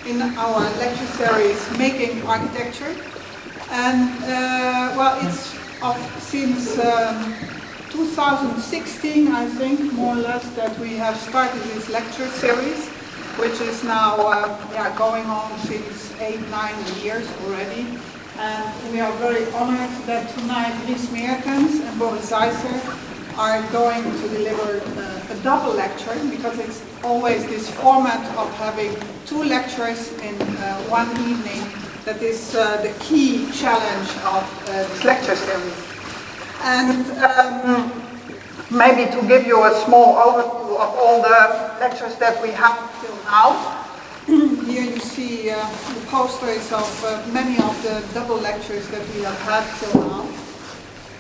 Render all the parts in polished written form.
in our lecture series Making Architecture. And it's since 2016, I think, more or less, that we have started this lecture series, which is now going on since 8-9 years already. And we are very honored that tonight Ries Meertens and Boris Zeisser are going to deliver a double lecture, because it's always this format of having 2 lectures in one evening that is the key challenge of this lecture series. And maybe to give you a small overview of all the lectures that we have till now. Here you see the posters of many of the double lectures that we have had till now.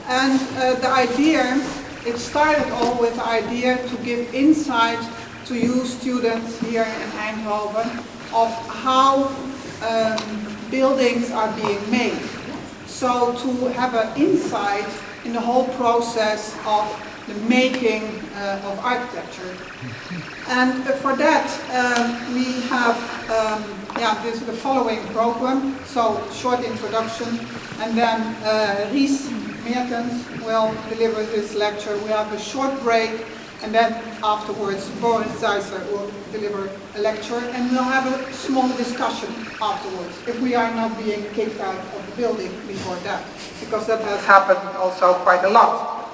And the idea, it started all with the idea to give insight to you students here in Eindhoven of how buildings are being made. So to have an insight in the whole process of the making of architecture. And for that we have this is the following program. So short introduction, and then Ries Meertens will deliver this lecture. We have a short break, and then afterwards Boris Zeisser will deliver a lecture, and we'll have a small discussion afterwards, if we are not being kicked out of the building before that, because that has happened also quite a lot.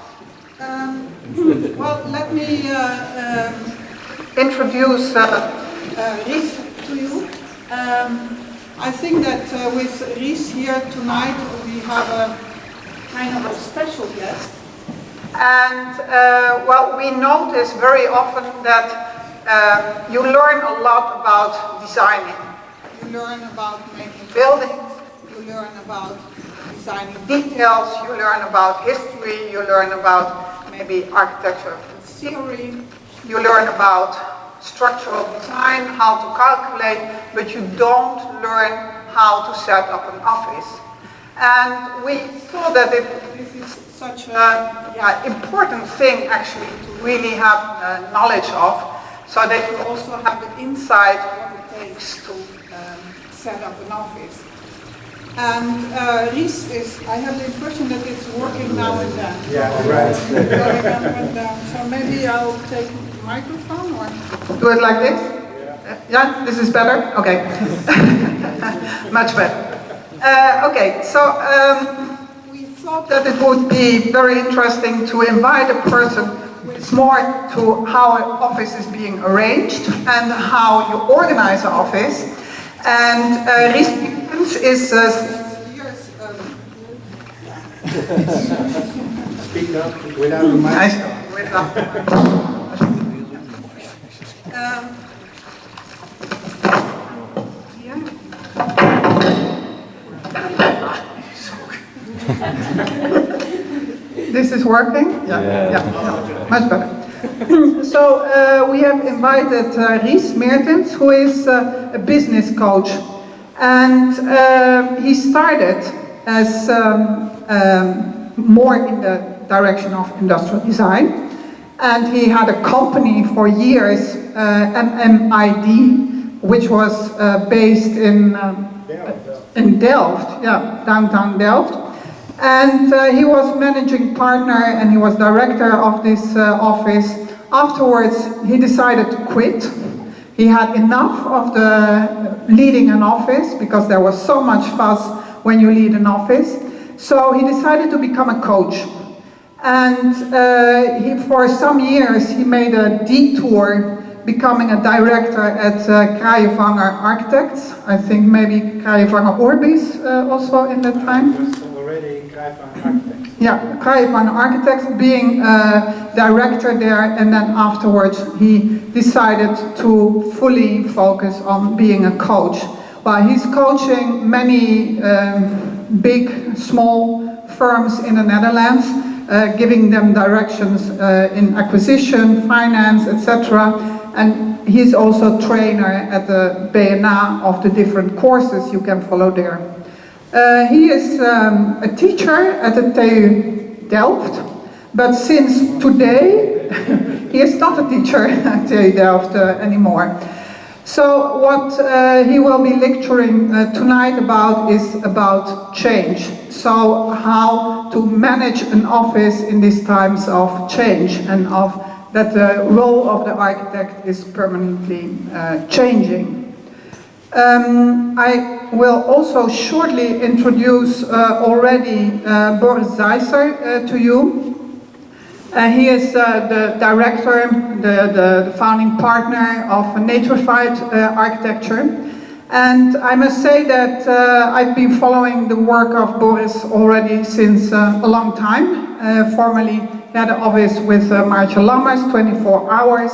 Well, let me introduce Ries to you. I think that with Ries here tonight we have a kind of a special guest. And we notice very often that you learn a lot about designing. You learn about making buildings, you learn about designing details, you learn about history, you learn about maybe architecture theory, you learn about structural design, how to calculate, but you don't learn how to set up an office. And we thought that this is such an important thing actually to really have knowledge of, so that you also have the insight of what it takes to set up an office. And Ries is, I have the impression that it's working now and then. Yeah, right. Going up and down. So maybe I'll take the microphone or do it like this? Yeah, this is better? Okay. Much better. Okay, so we thought that it would be very interesting to invite a person who is more to how an office is being arranged and how you organize an office. And Ries Meertens is Speak up without the microphone. This is working? Yeah. Much better. So we have invited Ries Meertens, who is a business coach. And he started as more in the direction of industrial design. And he had a company for years, MMID, which was based in Delft, downtown Delft. And he was managing partner and he was director of this office. Afterwards, he decided to quit. He had enough of the leading an office, because there was so much fuss when you lead an office. So he decided to become a coach. And for some years, he made a detour, becoming a director at Kraaienvanger Architects. I think maybe Kraaienvanger Orbis also in that time. Already Kraaienvanger Architects. Yeah, Kraaienvanger Architects, being director there, and then afterwards he decided to fully focus on being a coach. Well, he's coaching many big, small firms in the Netherlands, giving them directions in acquisition, finance, etc. And he's also trainer at the BNA of the different courses you can follow there. He is a teacher at the TU Delft, but since today he is not a teacher at TU Delft anymore. So what he will be lecturing tonight about is about change. So how to manage an office in these times of change and of that the role of the architect is permanently changing. I will also shortly introduce already Boris Zeisser to you. He is the director, the founding partner of Natrified Architecture. And I must say that I've been following the work of Boris already since a long time. Formerly, he had an office with Maartje Lammers, 24 hours.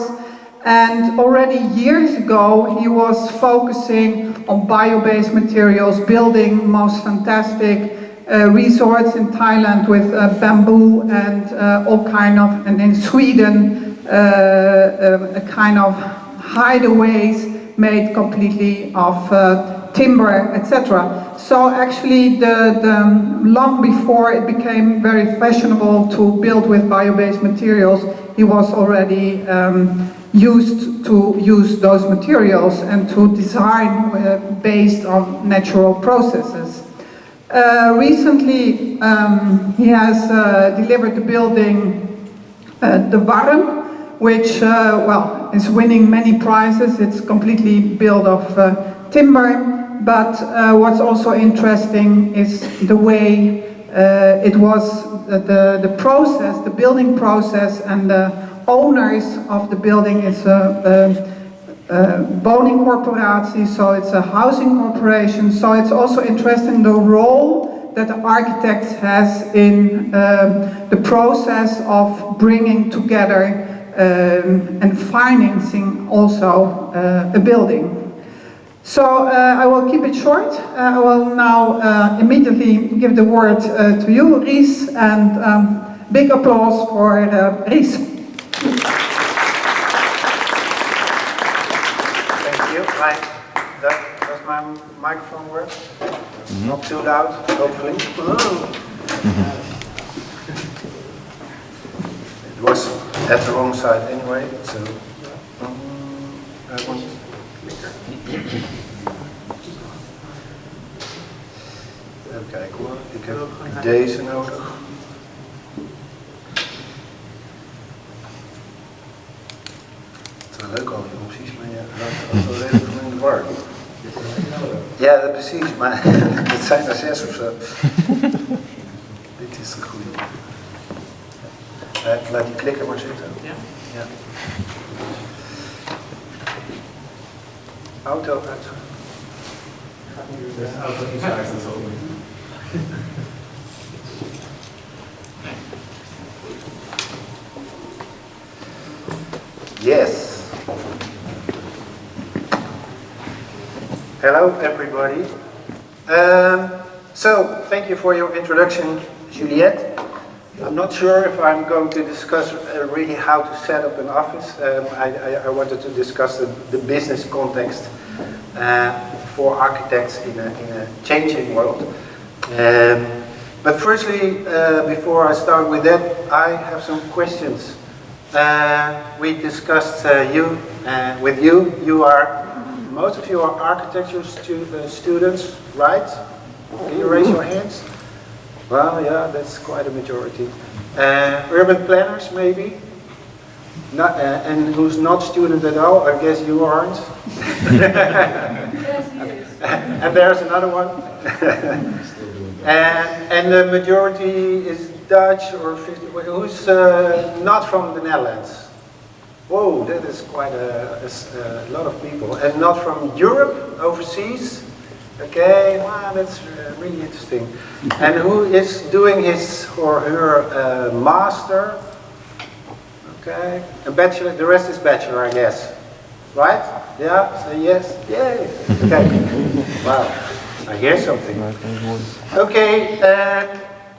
And already years ago, he was focusing on bio-based materials, building most fantastic resorts in Thailand with bamboo and all kind of, and in Sweden, a kind of hideaways made completely of timber, etc. So actually, long before it became very fashionable to build with bio-based materials, he was already used to use those materials and to design based on natural processes. Recently, he has delivered the building the Warm, which is winning many prizes. It's completely built of timber, but what's also interesting is the way it was, the process, the building process, and the owners of the building is a woningcorporatie, so it's a housing corporation. So it's also interesting the role that the architect has in the process of bringing together and financing also a building. So I will keep it short. I will now immediately give the word to you, Ries, and big applause for Ries. Does my microphone work? Not too loud, hopefully. It was at the wrong side anyway, so I want clicker. Even kijken hoor, ik heb deze nodig. Het zijn leuk al die opties, maar je raakt ook wel redelijk van in de war. Ja, dat precies, maar het zijn er 6 of zo. Dit is de goede. Laat die klikker maar zitten. Ja. Auto uit. Gaat nu de auto iets uit en zo. Yes. Hello, everybody. So, thank you for your introduction, Juliette. I'm not sure if I'm going to discuss really how to set up an office. I wanted to discuss the business context for architects in a changing world. But firstly, before I start with that, I have some questions. We discussed with you. Most of you are architecture students, right? Can you raise your hands? Well, yeah, that's quite a majority. Urban planners, maybe? Not, and who's not student at all? I guess you aren't. Yes, he is. And there's another one. And the majority is Dutch or 50. Who's not from the Netherlands? Whoa, that is quite a lot of people. And not from Europe, overseas? Okay, wow, that's really interesting. And who is doing his or her master? Okay, a bachelor, the rest is bachelor, I guess. Right? Yeah, say yes. Yay. Okay. Wow, I hear something. Okay,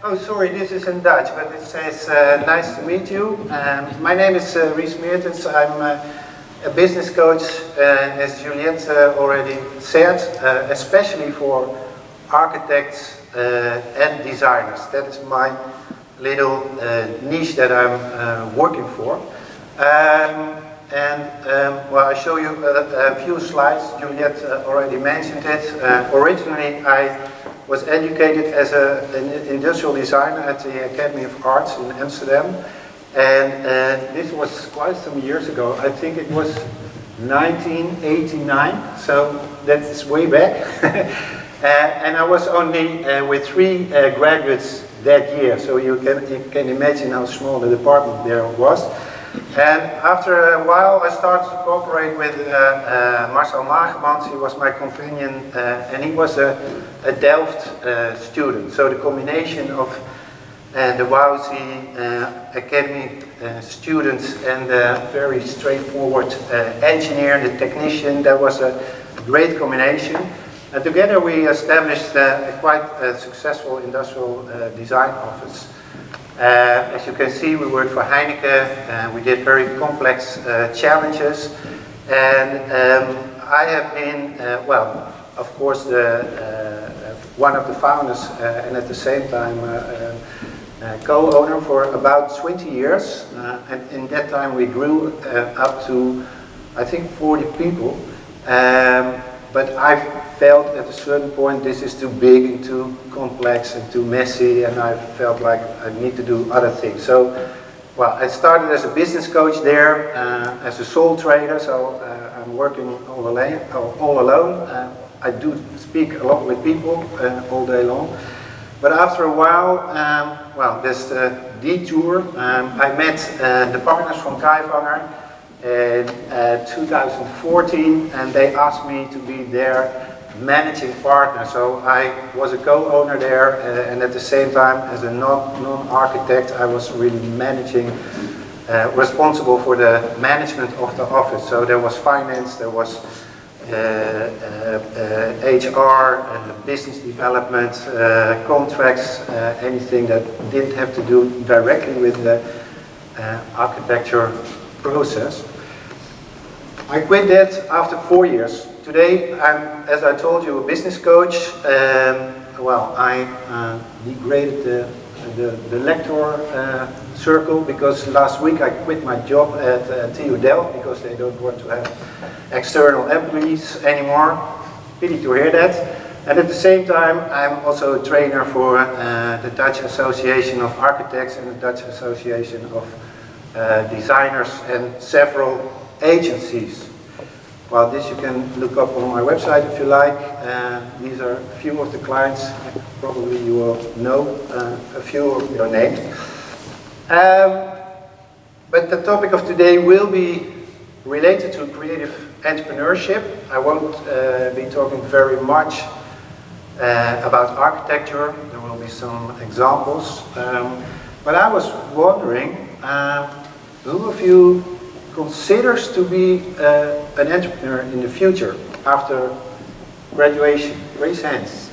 oh sorry, this is in Dutch, but it says nice to meet you. My name is Ries Meertens. I'm a business coach, as Juliette already said, especially for architects and designers. That is my little niche that I'm working for. and well, I show you a few slides. Juliette already mentioned it. Originally, I was educated as an industrial designer at the Academy of Arts in Amsterdam, and this was quite some years ago. I think it was 1989, so that is way back. And I was only with 3 graduates that year, so you can imagine how small the department there was. And after a while I started to cooperate with Marcel Magemans. He was my companion, and he was a Delft student. So the combination of the WOUSI academic students and the very straightforward engineer, the technician, that was a great combination. And together we established a quite successful industrial design office. As you can see, we worked for Heineken, we did very complex challenges, and I have been, well, of course, one of the founders and at the same time co-owner for about 20 years, and in that time we grew up to, I think, 40 people, but I felt at a certain point this is too big and too complex and too messy, and I felt like I need to do other things. So, well, I started as a business coach there, as a sole trader, so I'm working all alone. I do speak a lot with people all day long. But after a while, well, there's the detour. I met the partners from Kaivanger in 2014, and they asked me to be their managing partner. So I was a co-owner there, and at the same time, as a non-architect, I was really managing, responsible for the management of the office. So there was finance, there was HR, business development, contracts, anything that didn't have to do directly with the architecture process. I quit that after 4 years. Today, I'm, as I told you, a business coach. Well, I degraded the lecturer circle because last week I quit my job at TU Delft because they don't want to have external employees anymore. Pity to hear that. And at the same time, I'm also a trainer for the Dutch Association of Architects and the Dutch Association of Designers and several agencies. Well, this you can look up on my website if you like. These are a few of the clients. Probably you will know a few of your names. But the topic of today will be related to creative entrepreneurship. I won't be talking very much about architecture. There will be some examples. But I was wondering, who of you considers to be an entrepreneur in the future after graduation? Raise hands.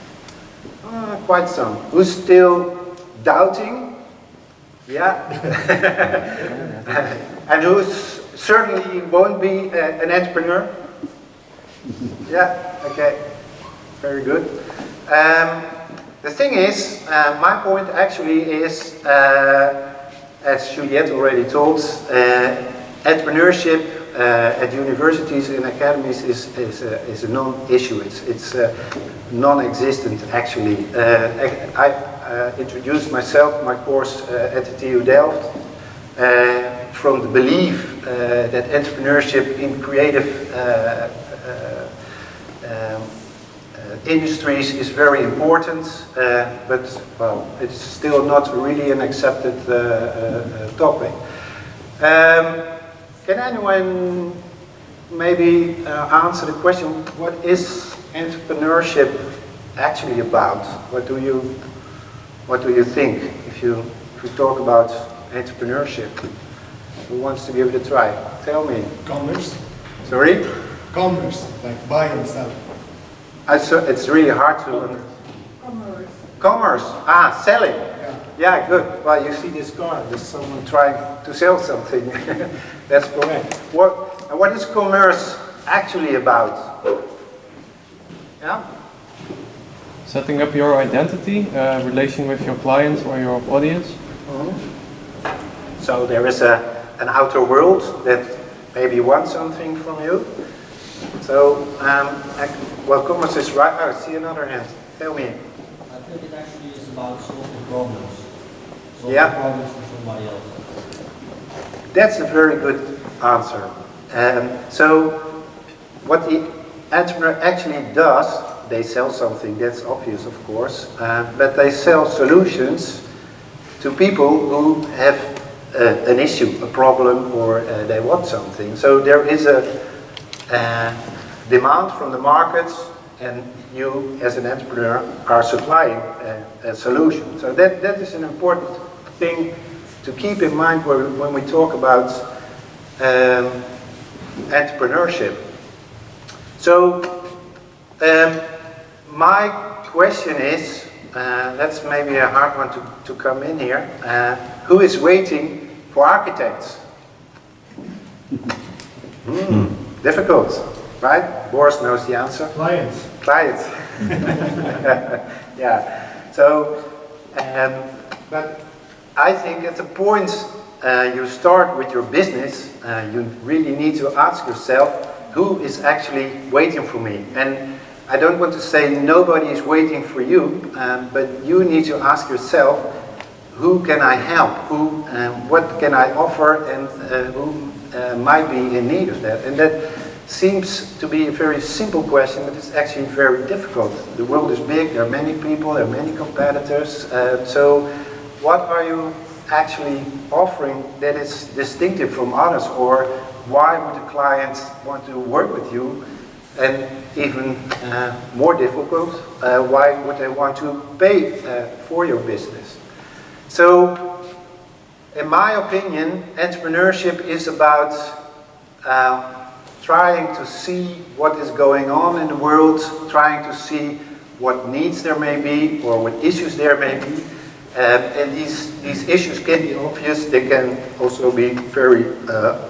Quite some. Who's still doubting? Yeah. And who certainly won't be an entrepreneur? Yeah, okay. Very good. The thing is, my point actually is, as Juliette already told, entrepreneurship at universities and academies is a non-issue. It's non-existent actually. I introduced myself, my course at the TU Delft, from the belief that entrepreneurship in creative industries is very important, but well, it's still not really an accepted topic. Can anyone maybe answer the question, what is entrepreneurship actually about? What do you think if you talk about entrepreneurship? Who wants to give it a try? Tell me. Commerce. Sorry? Commerce, like buy and sell. It's really hard to... Commerce. Commerce. Selling. Yeah. Yeah, good. Well, you see this car. There's someone trying to sell something. That's correct. What is commerce actually about? Yeah? Setting up your identity, relation with your clients or your audience. Mm-hmm. So there is an outer world that maybe want something from you. So, well, commerce is right. Oh, I see another hand. Tell me. I think it actually is about solving problems. Solving Yeah. problems for somebody else. That's a very good answer. So, what the entrepreneur actually does, they sell something, that's obvious of course, but they sell solutions to people who have an issue, a problem, or they want something. So there is a demand from the markets, and you as an entrepreneur are supplying a solution. So that is an important thing to keep in mind when we talk about entrepreneurship. So my question is, that's maybe a hard one to come in here, who is waiting for architects? Difficult, right? Boris knows the answer. Clients. Clients. Yeah. So, but I think at the point you start with your business, you really need to ask yourself, who is actually waiting for me? And I don't want to say nobody is waiting for you, but you need to ask yourself, who can I help? What can I offer? And who might be in need of that? And that seems to be a very simple question, but it's actually very difficult. The world is big, there are many people, there are many competitors. So what are you actually offering that is distinctive from others? Or why would the clients want to work with you? And even more difficult, why would they want to pay for your business? So, in my opinion, entrepreneurship is about trying to see what is going on in the world, trying to see what needs there may be or what issues there may be. And these issues can be obvious, they can also be very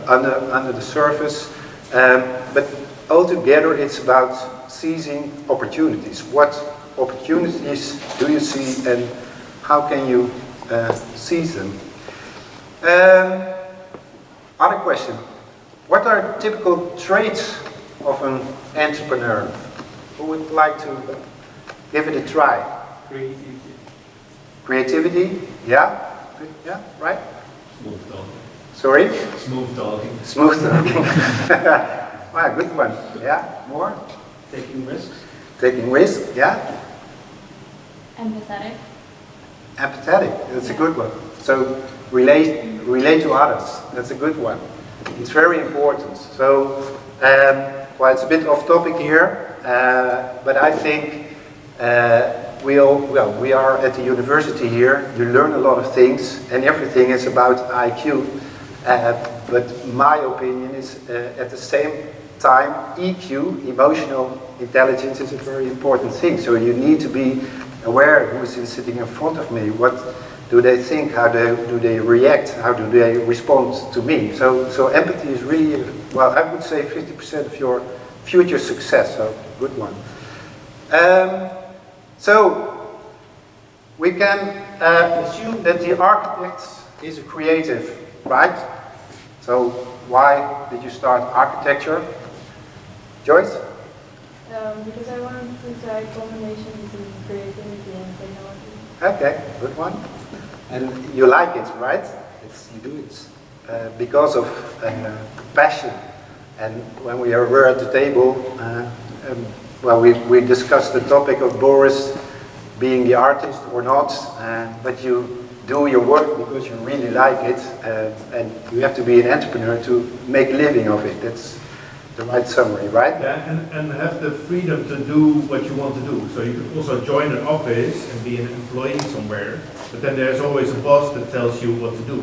under the surface. But altogether, it's about seizing opportunities. What opportunities do you see and how can you seize them? Other question. What are typical traits of an entrepreneur? Who would like to give it a try? Creativity. Creativity? Yeah? Yeah, right? Smooth talking. Sorry? Smooth talking. Smooth talking. Wow, good one. Yeah, more? Taking risks. Taking risks, yeah? Empathetic. Empathetic, that's a good one. So relate to others, that's a good one. It's very important. So, well, it's a bit off topic here, but I think we are at the university here. You learn a lot of things, and everything is about IQ. But my opinion is, at the same time, EQ, emotional intelligence, is a very important thing. So you need to be aware who is sitting in front of me. What do they think? How do they react? How do they respond to me? So empathy is really, well, I would say 50% of your future success. So good one. So we can assume that the architect is a creative, right? So why did you start architecture? Joyce? Because I wanted to try combination between creativity and technology. Okay, good one. And you like it, right? You do it because of passion. And when we were at the table, well, we discussed the topic of Boris being the artist or not, but you do your work because you really like it, and you have to be an entrepreneur to make a living of it. That's the right summary, right? Yeah, and have the freedom to do what you want to do. So you could also join an office and be an employee somewhere, but then there's always a boss that tells you what to do.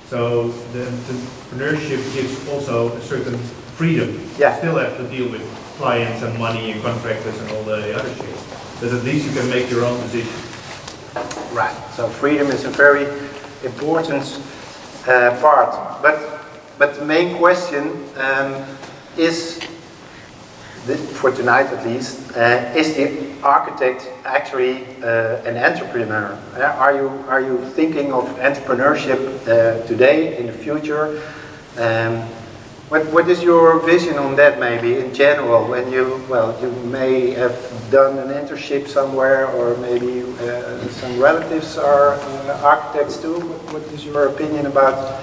So the entrepreneurship gives also a certain freedom. Yeah. You still have to deal with clients and money and contractors and all the other shit, but at least you can make your own decisions. Right. So freedom is a very important part. But the main question is, for tonight at least, is the architect actually an entrepreneur? Are you thinking of entrepreneurship today, in the future? What is your vision on that, maybe in general? When you may have done an internship somewhere, or maybe some relatives are architects too. What is your opinion about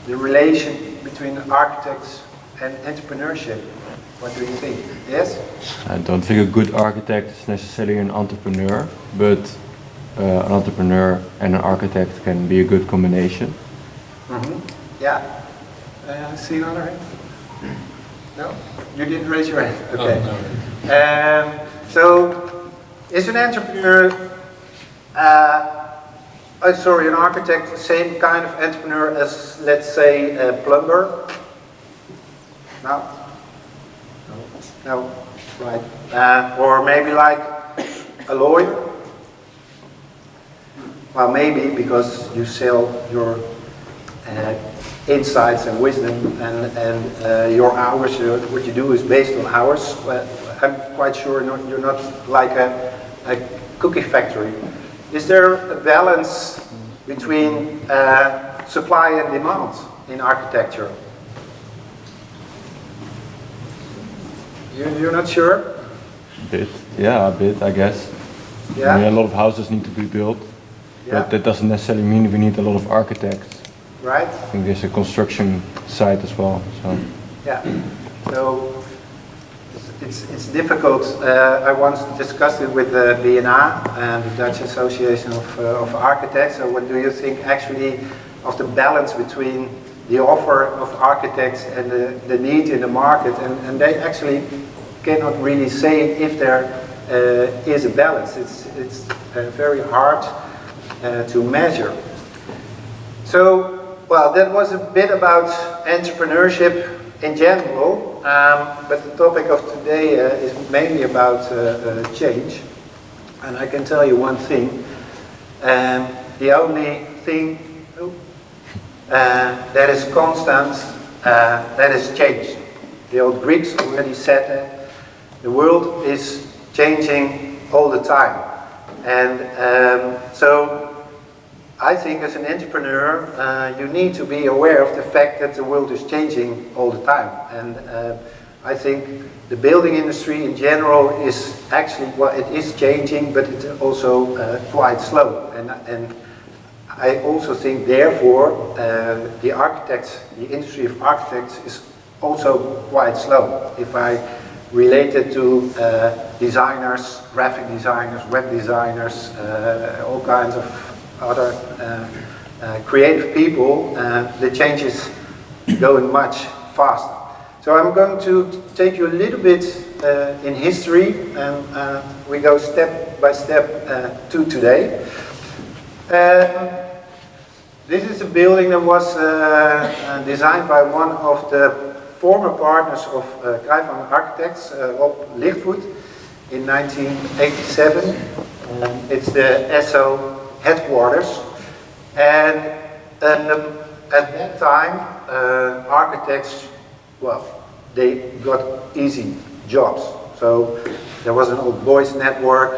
the relation between architects and entrepreneurship? What do you think? Yes? I don't think a good architect is necessarily an entrepreneur, but an entrepreneur and an architect can be a good combination. Mm-hmm. Yeah. See another hand? No? You didn't raise your hand? Okay. So, is an entrepreneur, an architect, the same kind of entrepreneur as, let's say, a plumber? No? No? Right. Or maybe like a lawyer? Well, maybe because you sell your insights and wisdom, and your hours, what you do is based on hours. Well, I'm quite sure you're not like a cookie factory. Is there a balance between supply and demand in architecture? You're not sure? A bit, I guess. Yeah? I mean, a lot of houses need to be built, but that doesn't necessarily mean we need a lot of architects. Right? I think there's a construction side as well. So. Yeah. So it's difficult. I once discussed it with the BNA and the Dutch Association of Architects. So what do you think actually of the balance between the offer of architects and the need in the market? And they actually cannot really say if there is a balance. It's very hard to measure. So, well, that was a bit about entrepreneurship in general, but the topic of today is mainly about change. And I can tell you one thing, the only thing that is constant, that is change. The old Greeks already said that the world is changing all the time. And so I think as an entrepreneur, you need to be aware of the fact that the world is changing all the time. And I think the building industry in general is actually, well, it is changing, but it's also quite slow. And I also think, therefore, the industry of architects is also quite slow. If I relate it to designers, graphic designers, web designers, all kinds of other creative people, the change is going much faster. So I'm going to take you a little bit in history, and we go step by step to today. This is a building that was designed by one of the former partners of Kruijvan Architects, Rob Lichtvoet, in 1987. It's the ESSO headquarters, and at that time architects, well, they got easy jobs. So there was an old boys network,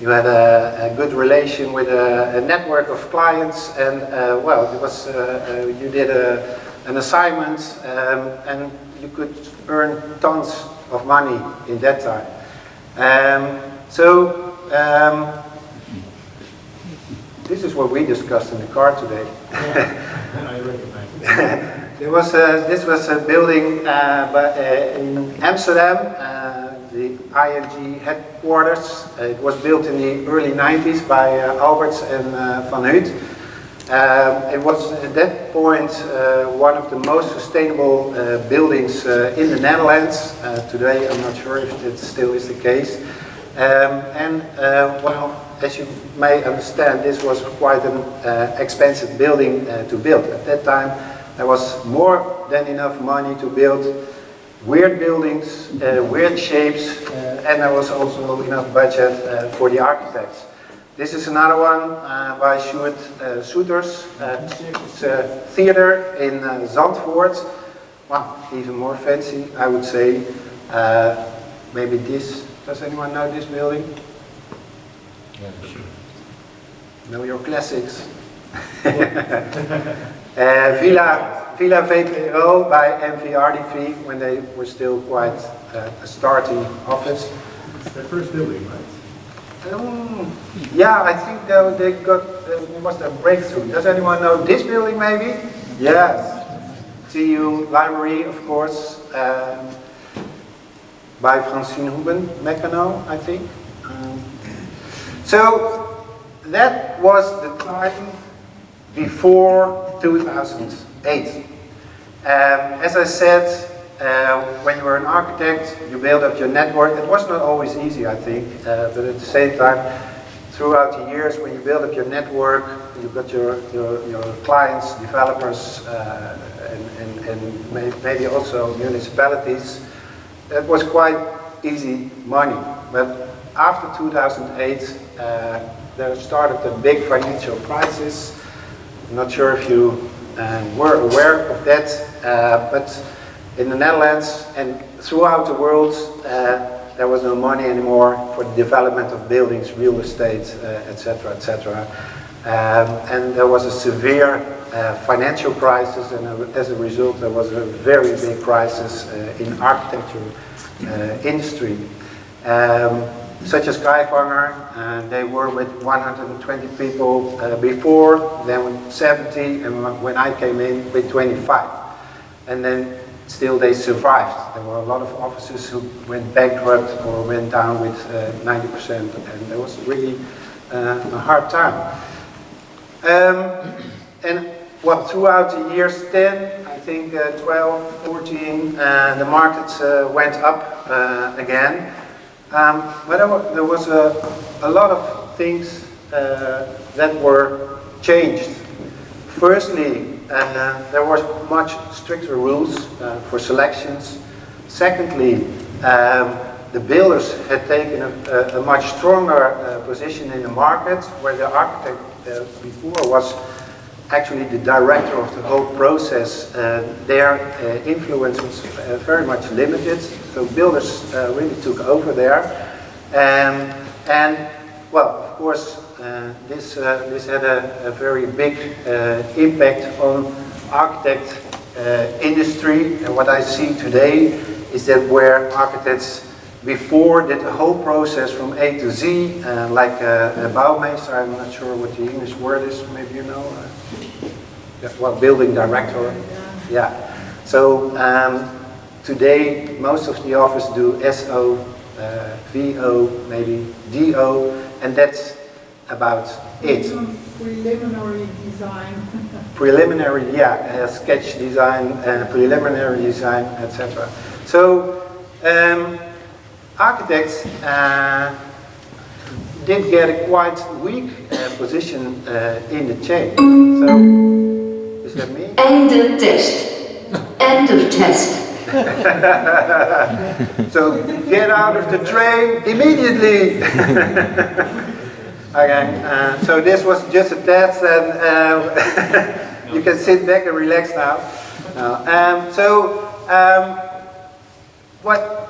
you had a good relation with a network of clients, and well, it was you did an assignment, and you could earn tons of money in that time. This is what we discussed in the car today. I recognize it. This was a building in Amsterdam, the ING headquarters. It was built in the early 90s by Alberts and Van Huut. It was at that point one of the most sustainable buildings in the Netherlands. Today I'm not sure if it still is the case. Well, as you may understand, this was quite an expensive building to build. At that time, there was more than enough money to build weird buildings, weird shapes, and there was also enough budget for the architects. This is another one by Stuart Soeters. It's a theater in Zandvoort. Well, even more fancy, I would say. Maybe this. Does anyone know this building? Yeah, sure. Know your classics. Villa Villa VPRO by MVRDV when they were still quite a starting office. It's their first building, right? Yeah, I think they got, it was a breakthrough. Does anyone know this building maybe? Yes. TU Library, of course, by Francine Huben, Meccano, I think. So that was the time before 2008. As I said, when you were an architect, you build up your network. It was not always easy, I think, but at the same time, throughout the years, when you build up your network, you've got your clients, developers, and maybe also municipalities. That was quite easy money. But after 2008, there started a big financial crisis. I'm not sure if you were aware of that, but in the Netherlands and throughout the world, there was no money anymore for the development of buildings, real estate, etc., etc. And there was a severe financial crisis, and as a result, there was a very big crisis in architecture industry. Such as Skyvanger, they were with 120 people before, then with 70, and when I came in with 25. And then still they survived. There were a lot of offices who went bankrupt or went down with 90%, and it was really a hard time. And well, throughout the years 10, I think 12, 14, the markets went up again. But there was a lot of things that were changed. Firstly, there were much stricter rules for selections. Secondly, the builders had taken a much stronger position in the market, where the architect before was actually the director of the whole process. Their influence was very much limited, so builders really took over there. And well, of course, this had a very big impact on architect industry. And what I see today is that where architects before did the whole process from A to Z, like a bouwmeester, I'm not sure what the English word is, maybe you know. Well, building director. Yeah. So today most of the office do SO, VO, maybe DO, and that's about it. Preliminary design. Preliminary, yeah, sketch design, preliminary design, etc. So architects did get a quite weak position in the chain. So, is that me? Einde test. End of test. So get out of the train immediately. Okay, so this was just a test, and you can sit back and relax now.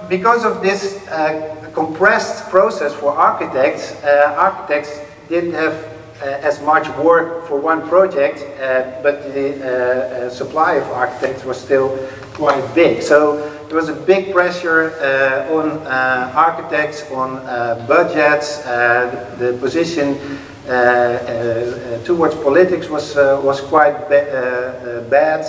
Because of this compressed process for architects, architects didn't have as much work for one project, but the supply of architects was still quite big. So there was a big pressure on architects, on budgets. The position towards politics was quite bad.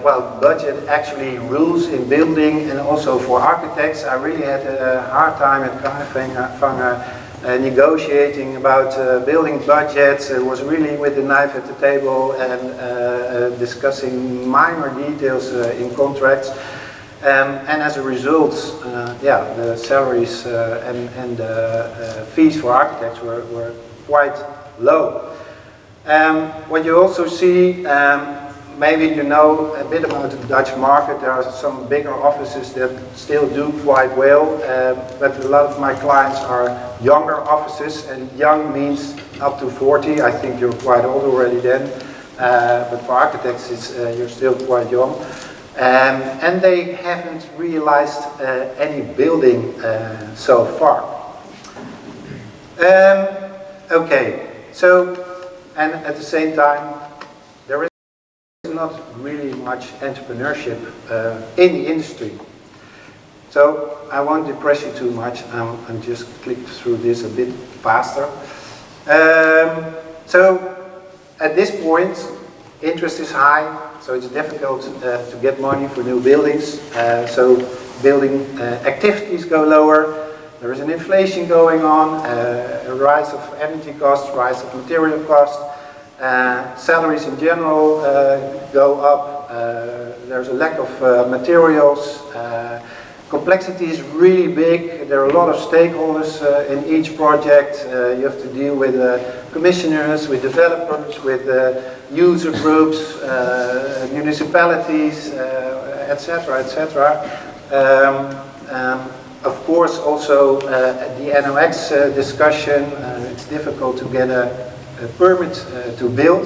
Well, budget actually rules in building, and also for architects. I really had a hard time at Skyvanger negotiating about building budgets. It was really with the knife at the table and discussing minor details in contracts. And as a result, the salaries and fees for architects were quite low. What you also see, maybe you know a bit about the Dutch market. There are some bigger offices that still do quite well, but a lot of my clients are younger offices, and young means up to 40. I think you're quite old already then, but for architects you're still quite young. And they haven't realized any building so far. Okay, so, and at the same time, there is an not really much entrepreneurship in the industry. So I won't depress you too much. I'm just click through this a bit faster. So at this point, interest is high, so it's difficult to get money for new buildings. So building activities go lower. There is an inflation going on, a rise of energy costs, rise of material costs. Salaries in general go up. There's a lack of materials. Complexity is really big. There are a lot of stakeholders in each project. You have to deal with commissioners, with developers, with user groups, municipalities, etc., etc. Of course, also the NOx discussion. It's difficult to get a permit to build,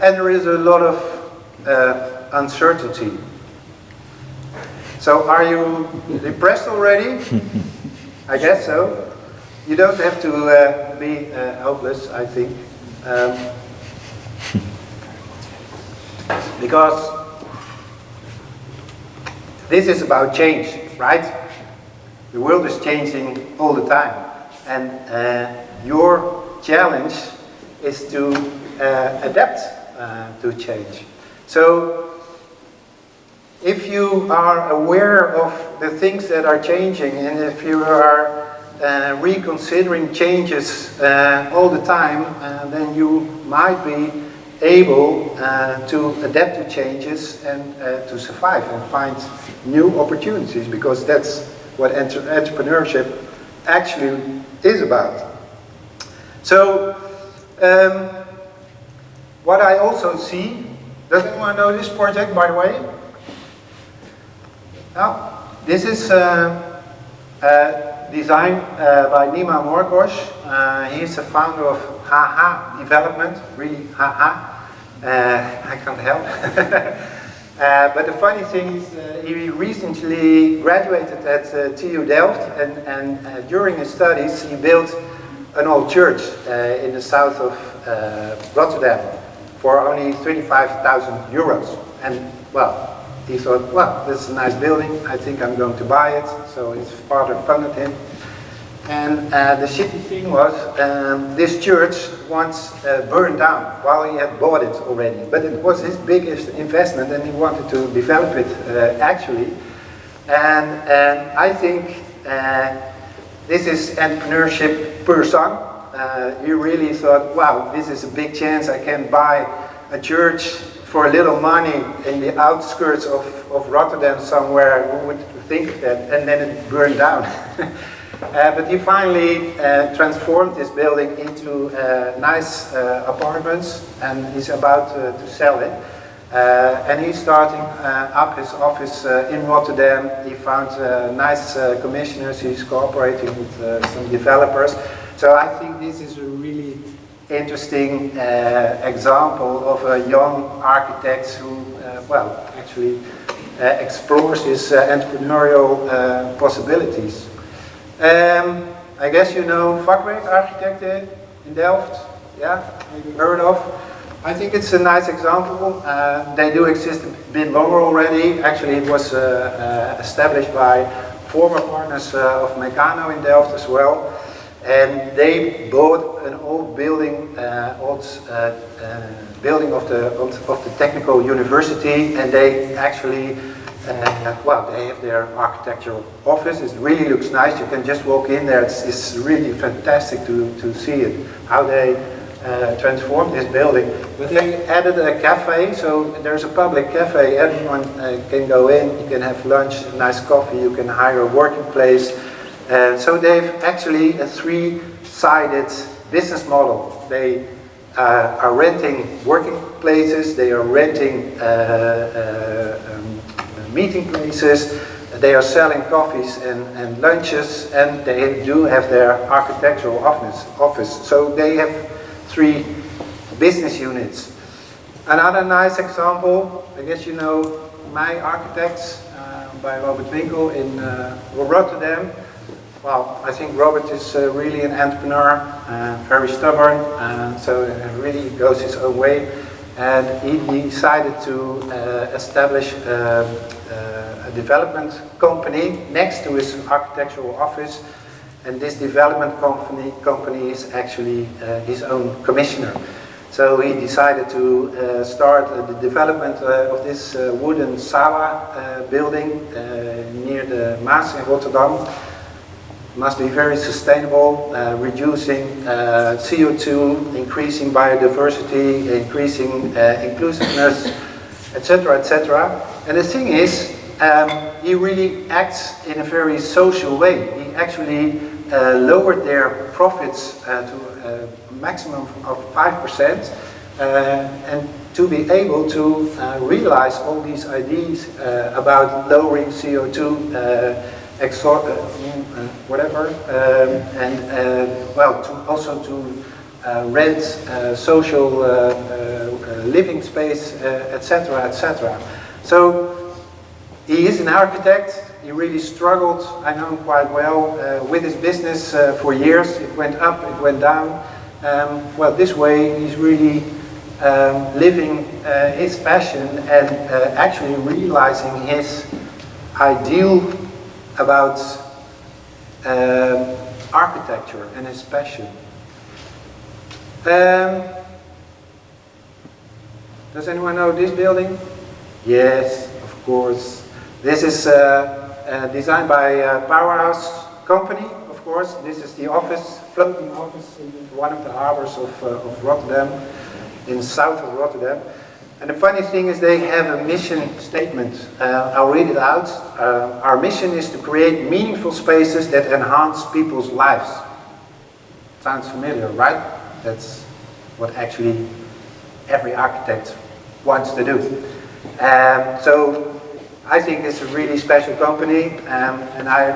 and there is a lot of uncertainty. So are you depressed already? I guess so. You don't have to be hopeless, I think. Because this is about change, right? The world is changing all the time. And your challenge is to adapt to change. So if you are aware of the things that are changing, and if you are reconsidering changes all the time, then you might be able to adapt to changes and to survive and find new opportunities, because that's what entrepreneurship actually is about. So what I also see, does anyone know this project, by the way? Now, this is designed by Nima Morgosh. He's the founder of HaHa Development, really HaHa. I can't help. But the funny thing is, he recently graduated at TU Delft, and during his studies he built an old church in the south of Rotterdam for only 35,000 euros. And well, he thought, well, this is a nice building, I think I'm going to buy it. So his father funded him. And the shitty thing was, this church once burned down while he had bought it already. But it was his biggest investment, and he wanted to develop it actually. And I think this is entrepreneurship per son. He really thought, wow, this is a big chance. I can buy a church for a little money in the outskirts of Rotterdam somewhere. Who would think of that? And then it burned down. But he finally transformed this building into nice apartments, and he's about to sell it. And he's starting up his office in Rotterdam. He found nice commissioners. He's cooperating with some developers. So I think this is a really interesting example of a young architect who, well, actually explores his entrepreneurial possibilities. I guess you know Vakwerk Architect in Delft, yeah, maybe heard of. I think it's a nice example. They do exist a bit longer already. Actually, it was established by former partners of Meccano in Delft as well. And they bought an old building, building of the technical university, and they actually, well, they have their architectural office. It really looks nice. You can just walk in there. It's really fantastic to see it, how they transformed this building. But they added a cafe, so there's a public cafe. Everyone can go in. You can have lunch, nice coffee. You can hire a working place. So they've actually a three-sided business model. They are renting working places, they are renting meeting places, they are selling coffees and lunches, and they do have their architectural office. So they have three business units. Another nice example, I guess you know My Architects by Robert Winkel in Rotterdam. Well, I think Robert is really an entrepreneur, very stubborn, so it really goes his own way. And he decided to establish a development company next to his architectural office, and this development company is actually his own commissioner. So he decided to start the development of this wooden Sawa building near the Maas in Rotterdam. Must be very sustainable, reducing CO2, increasing biodiversity, increasing inclusiveness, etc., etc. And the thing is, he really acts in a very social way. He actually lowered their profits to a maximum of 5%, and to be able to realize all these ideas about lowering CO2, whatever, and well, also to rent social living space, etc., etc. So he is an architect. He really struggled, I know him quite well, with his business for years. It went up, it went down. Well, this way he's really living his passion and actually realizing his ideal about architecture and his passion. Does anyone know this building? Yes, of course. This is designed by Powerhouse Company, of course. This is the office, floating office in one of the harbors of Rotterdam, in the south of Rotterdam. And the funny thing is they have a mission statement. I'll read it out. Our mission is to create meaningful spaces that enhance people's lives. Sounds familiar, right? That's what actually every architect wants to do. So I think it's a really special company, and I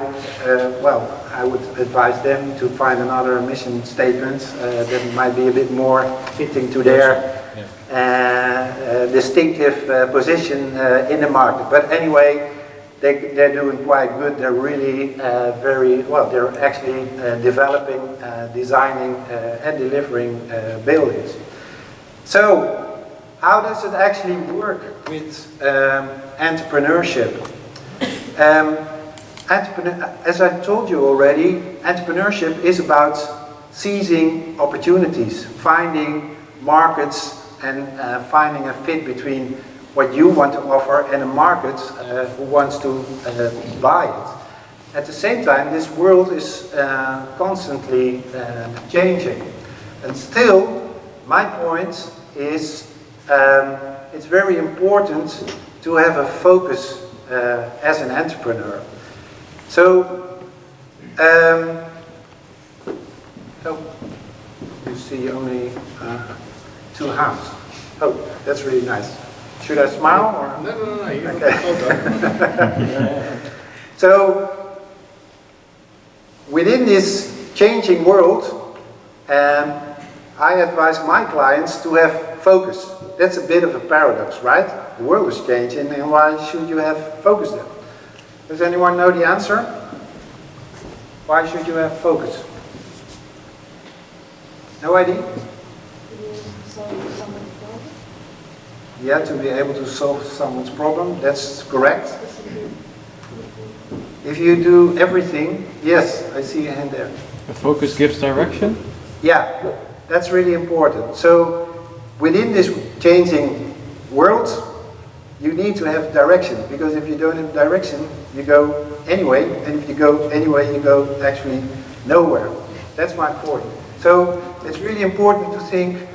would advise them to find another mission statement that might be a bit more fitting to their distinctive position in the market. But anyway, they're doing quite good. They're really very well. They're actually developing, designing, and delivering buildings. So, how does it actually work with entrepreneurship? As I told you already, entrepreneurship is about seizing opportunities, finding markets, and finding a fit between what you want to offer and a market who wants to buy it. At the same time, this world is constantly changing. And still, my point is it's very important to have a focus as an entrepreneur. So, you see only two hands. Oh, that's really nice. Should I smile or? No. Okay. So, within this changing world, I advise my clients to have focus. That's a bit of a paradox, right? The world is changing, and why should you have focus then? Does anyone know the answer? Why should you have focus? No idea? Yeah, to be able to solve someone's problem, that's correct. If you do everything, yes, I see a hand there. The focus gives direction? Yeah, that's really important. So, within this changing world, you need to have direction, because if you don't have direction, you go anyway, and if you go anyway, you go actually nowhere. That's my point. So, it's really important to think,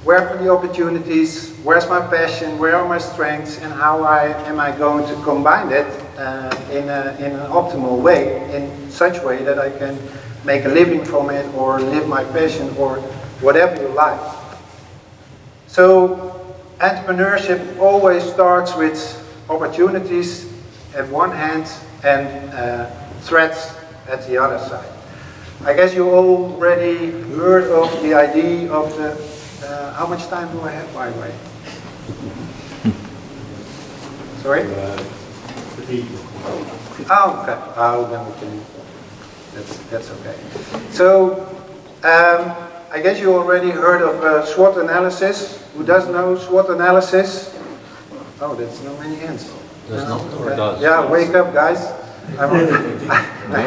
where are the opportunities, where's my passion, where are my strengths, and how am I going to combine that in an optimal way, in such a way that I can make a living from it, or live my passion, or whatever you like. So, entrepreneurship always starts with opportunities at one hand and threats at the other side. I guess you already heard of the idea of the... how much time do I have, by the way? Sorry? Oh, okay. Oh, then we can... That's okay. So, I guess you already heard of SWOT analysis. Who does know SWOT analysis? Oh, that's not many hands. Does not or does? Yeah, wake up, guys. I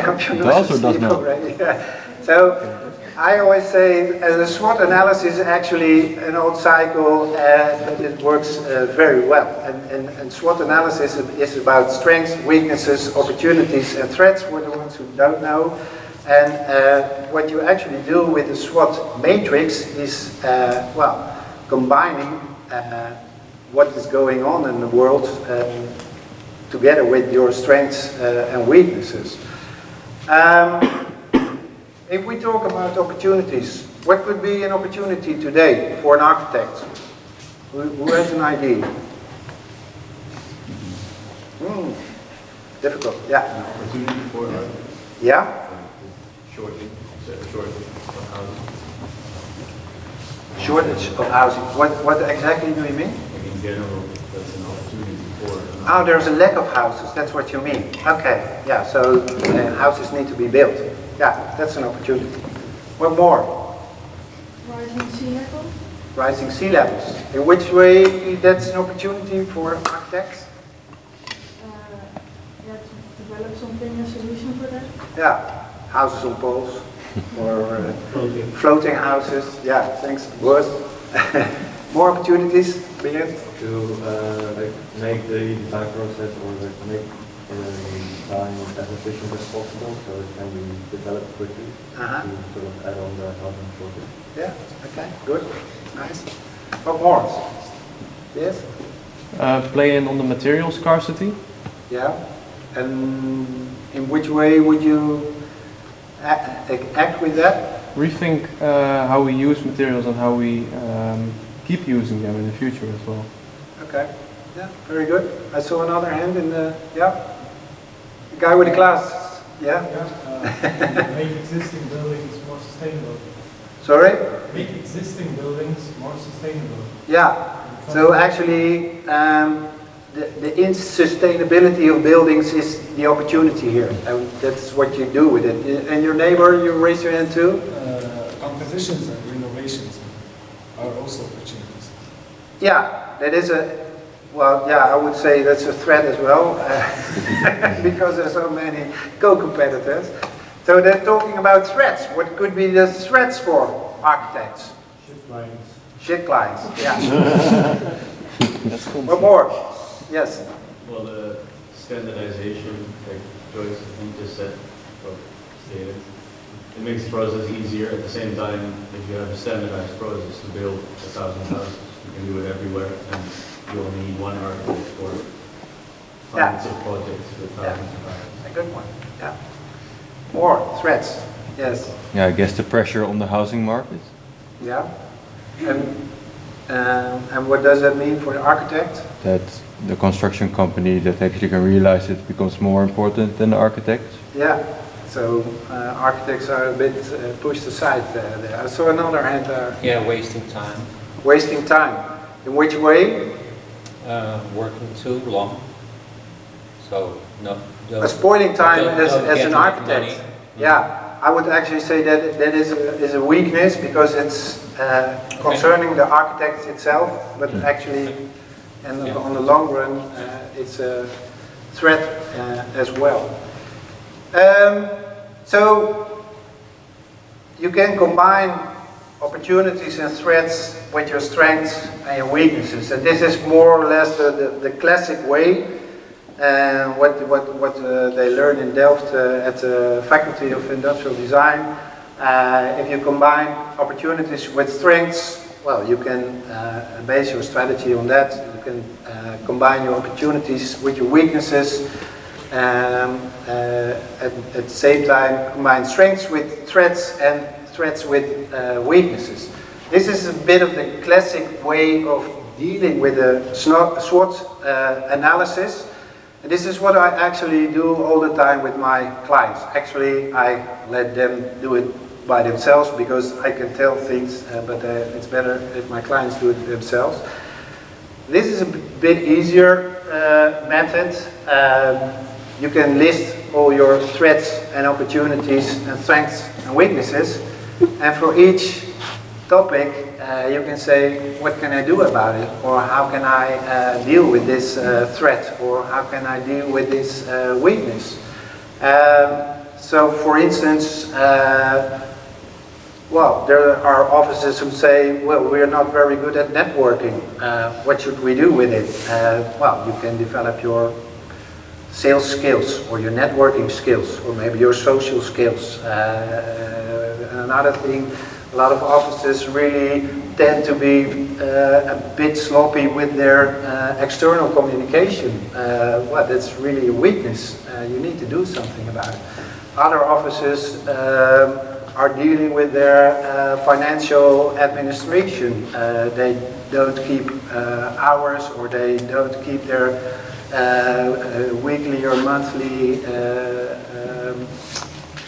hope you know Does or does sleep not? already. Yeah. So I always say the SWOT analysis is actually an old cycle, but it works very well. And SWOT analysis is about strengths, weaknesses, opportunities, and threats for the ones who don't know. And what you actually do with the SWOT matrix is, well, combining what is going on in the world together with your strengths and weaknesses. If we talk about opportunities, what could be an opportunity today for an architect? Who has an idea? Difficult, yeah. Opportunity for Yeah? shortage of housing. Shortage of housing. What exactly do you mean? Like in general, that's an opportunity for. Oh, there's a lack of houses, that's what you mean. Okay, yeah, so houses need to be built. Yeah, that's an opportunity. What more? Rising sea level? Rising sea levels. In which way that's an opportunity for architects? Yeah, to develop something, a solution for that. Yeah, houses on poles or Floating. floating houses. Yeah, thanks, Boris. More opportunities, Brian? To like make the design process or like make design as efficient as possible so it can be developed quickly Uh-huh. to sort of add on the housing shortage. Yeah, okay, good, nice. What more? Yes? Play in on the material scarcity. Yeah, and in which way would you act with that? Rethink how we use materials and how we keep using them in the future as well. Okay, yeah, very good. I saw another hand in the, yeah? The guy with the glasses, yeah? Make existing buildings more sustainable. Sorry? Make existing buildings more sustainable. Yeah, so actually the insustainability of buildings is the opportunity here, and that's what you do with it. And your neighbor, you raise your hand too? Compositions and renovations are also opportunities. Yeah, that is well, yeah, I would say that's a threat as well, because there's so many co-competitors. So they're talking about threats. What could be the threats for architects? Shift lines. Shit lines, yeah. What more? Yes. Well, the standardization, like Joyce, I think just said, or stated, it makes the process easier. At the same time, if you have a standardized process to build 1,000 houses, you can do it everywhere, and you only need one architect for hundreds of projects with thousands of houses. A good one, yeah. More threats, yes. Yeah, I guess the pressure on the housing market. Yeah. And what does that mean for the architect? That the construction company that actually can realize it becomes more important than the architects. Yeah. So architects are a bit pushed aside there. I saw another hand there. Yeah, wasting time. Wasting time. In which way? Working too long. So, no. Spoiling time as don't an get enough architect. money. Yeah, I would actually say that that is a weakness because it's concerning the architect itself, but actually, and on the long run, it's a threat as well. So you can combine opportunities and threats with your strengths and your weaknesses, and this is more or less the classic way. What they learn in Delft at the Faculty of Industrial Design. If you combine opportunities with strengths, well, you can base your strategy on that. You can combine your opportunities with your weaknesses. At the same time, combine strengths with threats and threats with weaknesses. This is a bit of the classic way of dealing with the SWOT analysis. And this is what I actually do all the time with my clients. Actually, I let them do it by themselves because I can tell things, but it's better if my clients do it themselves. This is a bit easier method. You can list all your threats and opportunities and strengths and weaknesses, and for each topic, you can say, what can I do about it? Or how can I deal with this threat? Or how can I deal with this weakness? So for instance, well, there are offices who say, well, we're not very good at networking. What should we do with it? Well, you can develop your sales skills or your networking skills or maybe your social skills. Another thing, a lot of offices really tend to be a bit sloppy with their external communication. Well, that's really a weakness. You need to do something about it. Other offices are dealing with their financial administration. They don't keep hours, or they don't keep their weekly or monthly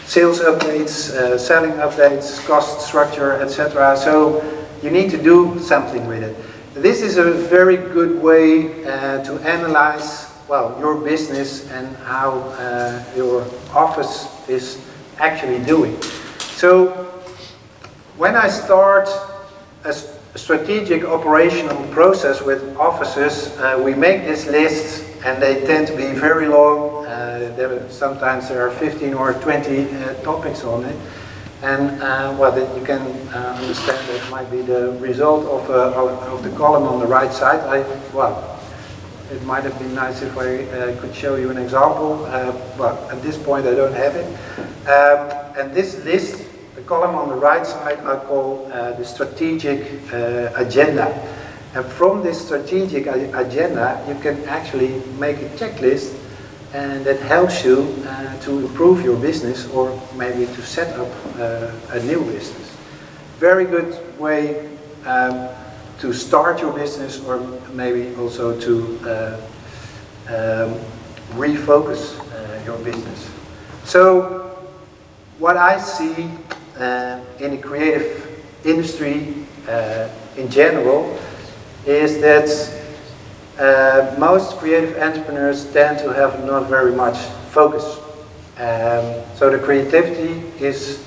sales updates, selling updates, cost structure, etc. So you need to do something with it. This is a very good way to analyze, well, your business and how your office is actually doing. So when I start a strategic operational process with offices, we make this list, and they tend to be very long. Sometimes there are 15 or 20 topics on it. And well, you can understand that might be the result of the column on the right side. Well, it might have been nice if I could show you an example, but at this point I don't have it. And this list, the column on the right side, I call the strategic agenda. And from this strategic agenda, you can actually make a checklist, and that helps you to improve your business, or maybe to set up a new business. Very good way to start your business, or maybe also to refocus your business. So what I see in the creative industry in general is that most creative entrepreneurs tend to have not very much focus. So the creativity is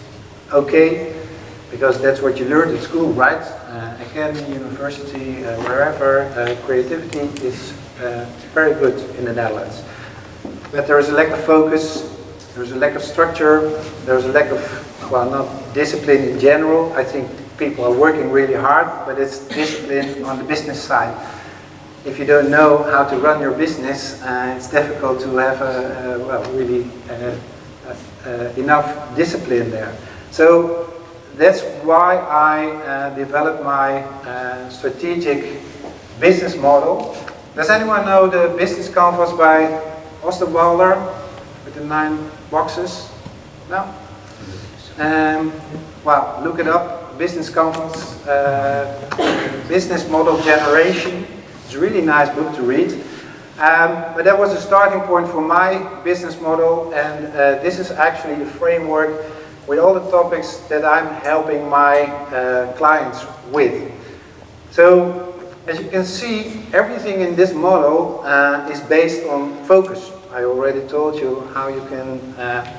okay, because that's what you learned at school, right? Academy, university, wherever, creativity is very good in the Netherlands. But there is a lack of focus, there's a lack of structure, there's a lack of, well, not discipline in general. I think people are working really hard, but it's discipline on the business side. If you don't know how to run your business, it's difficult to have really enough discipline there. So that's why I developed my strategic business model. Does anyone know the business canvas by Osterwalder with the 9 boxes? No? Well, look it up. Business canvas, business model generation. It's a really nice book to read. But that was a starting point for my business model, and this is actually the framework with all the topics that I'm helping my clients with. So, as you can see, everything in this model is based on focus. I already told you how you can,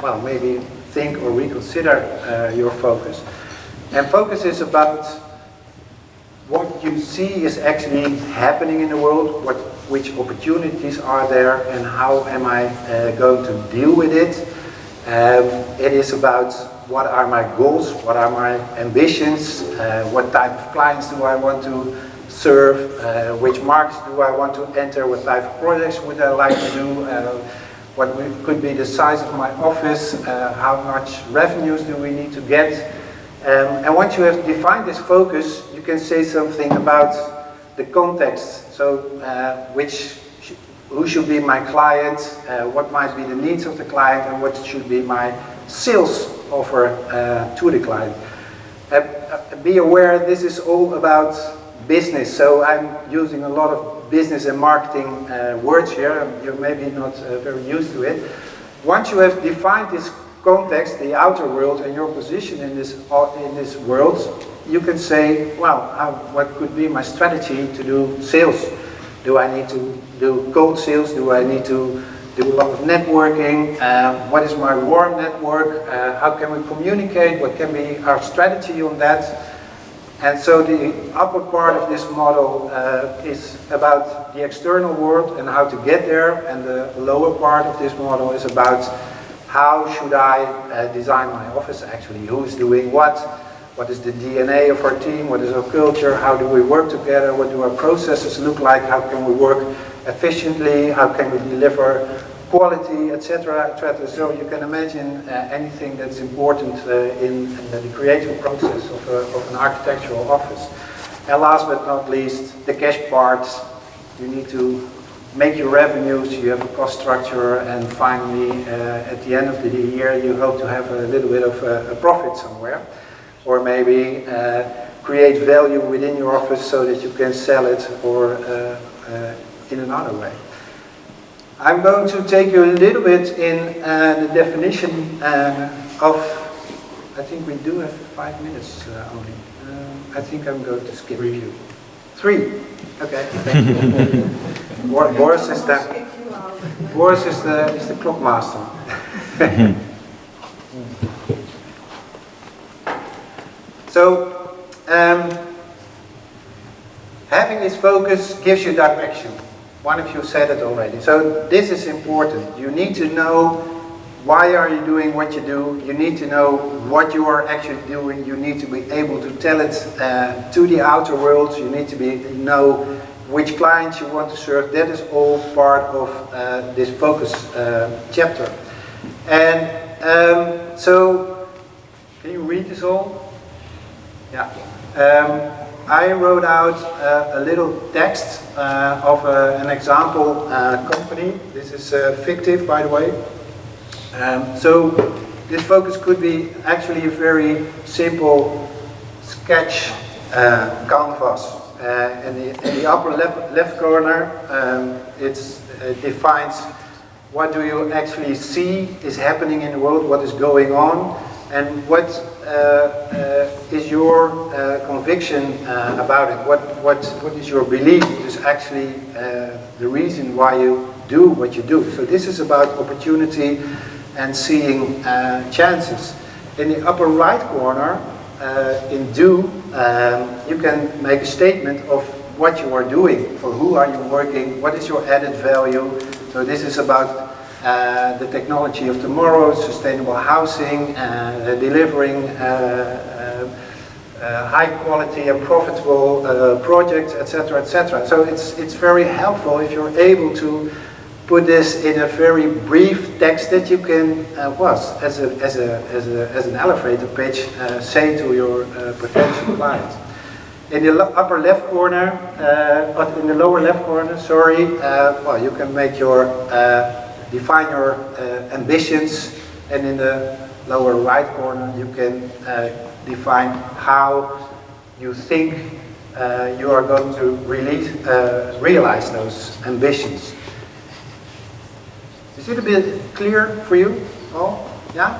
well, maybe think or reconsider your focus. And focus is about what you see is actually happening in the world, which opportunities are there, and how am I going to deal with it. It is about what are my goals, what are my ambitions, what type of clients do I want to serve, which markets do I want to enter, what type of projects would I like to do, what could be the size of my office, how much revenues do we need to get. And once you have defined this focus, you can say something about the context. So, who should be my client, what might be the needs of the client, and what should be my sales offer to the client. Be aware, this is all about business. So I'm using a lot of business and marketing words here. You're maybe not very used to it. Once you have defined this context, the outer world, and your position in this world, you can say, well, what could be my strategy to do sales? Do I need to do cold sales? Do I need to do a lot of networking? What is my warm network? How can we communicate? What can be our strategy on that? And so the upper part of this model is about the external world and how to get there, and the lower part of this model is about how should I design my office actually, who is doing what is the DNA of our team, what is our culture, how do we work together, what do our processes look like, how can we work efficiently, how can we deliver quality, etc., etc. So you can imagine anything that's important in the creative process of an architectural office. And last but not least, the cash parts. You need to make your revenues, you have a cost structure, and finally, at the end of the year, you hope to have a little bit of a profit somewhere, or maybe create value within your office so that you can sell it, or in another way. I'm going to take you a little bit in the definition of, I think we do have 5 minutes only. I think I'm going to skip you. 3. Okay. Boris is the clock master. So, having this focus gives you direction. One of you said it already. So this is important. You need to know why are you doing what you do. You need to know what you are actually doing. You need to be able to tell it to the outer world. You need to know which clients you want to serve. That is all part of this focus chapter. And so, can you read this all? Yeah. I wrote out a little text of an example company. This is fictive, by the way. So this focus could be actually a very simple sketch canvas. In the upper left corner, it defines what do you actually see is happening in the world, what is going on, and what is your conviction about it? What is your belief is actually the reason why you do what you do. So this is about opportunity and seeing chances. In the upper right corner, in do, you can make a statement of what you are doing, for who are you working, what is your added value. So this is about the technology of tomorrow, sustainable housing, delivering high quality and profitable projects, etc., etc. So it's very helpful if you're able to put this in a very brief text that you can, as an elevator pitch, say to your potential clients. In the upper left corner, in the lower left corner, sorry, you can make your define your ambitions, and in the lower right corner you can define how you think you are going to realize those ambitions. Is it a bit clear for you all? Yeah?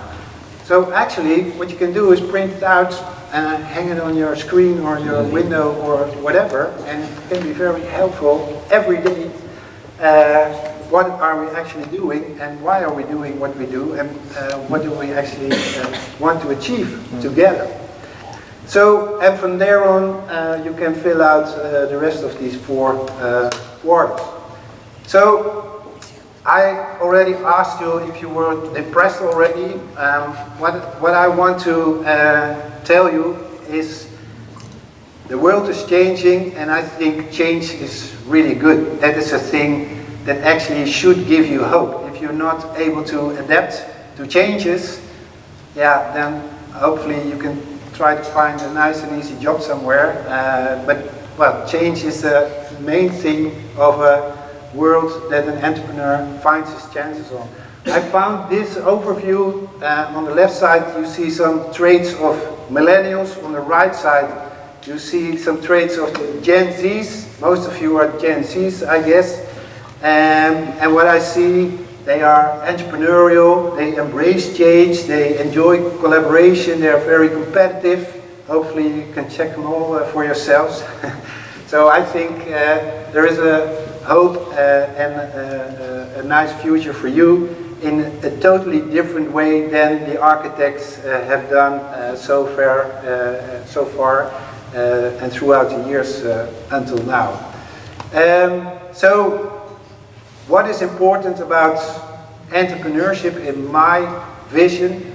So actually what you can do is print it out and hang it on your screen or your window or whatever, and it can be very helpful every day. What are we actually doing, and why are we doing what we do, and what do we actually want to achieve together? So, and from there on, you can fill out the rest of these 4 quarters. So, I already asked you if you were depressed already. What I want to tell you is the world is changing, and I think change is really good. That is a thing that actually should give you hope. If you're not able to adapt to changes, then hopefully you can try to find a nice and easy job somewhere. But change is the main thing of a world that an entrepreneur finds his chances on. I found this overview. On the left side you see some traits of millennials. On the right side you see some traits of the Gen Zs. Most of you are Gen Zs, I guess. And what I see, they are entrepreneurial, they embrace change, they enjoy collaboration, they are very competitive. Hopefully you can check them all for yourselves. So I think there is a hope and a nice future for you in a totally different way than the architects have done so far. and throughout the years until now. So, what is important about entrepreneurship in my vision?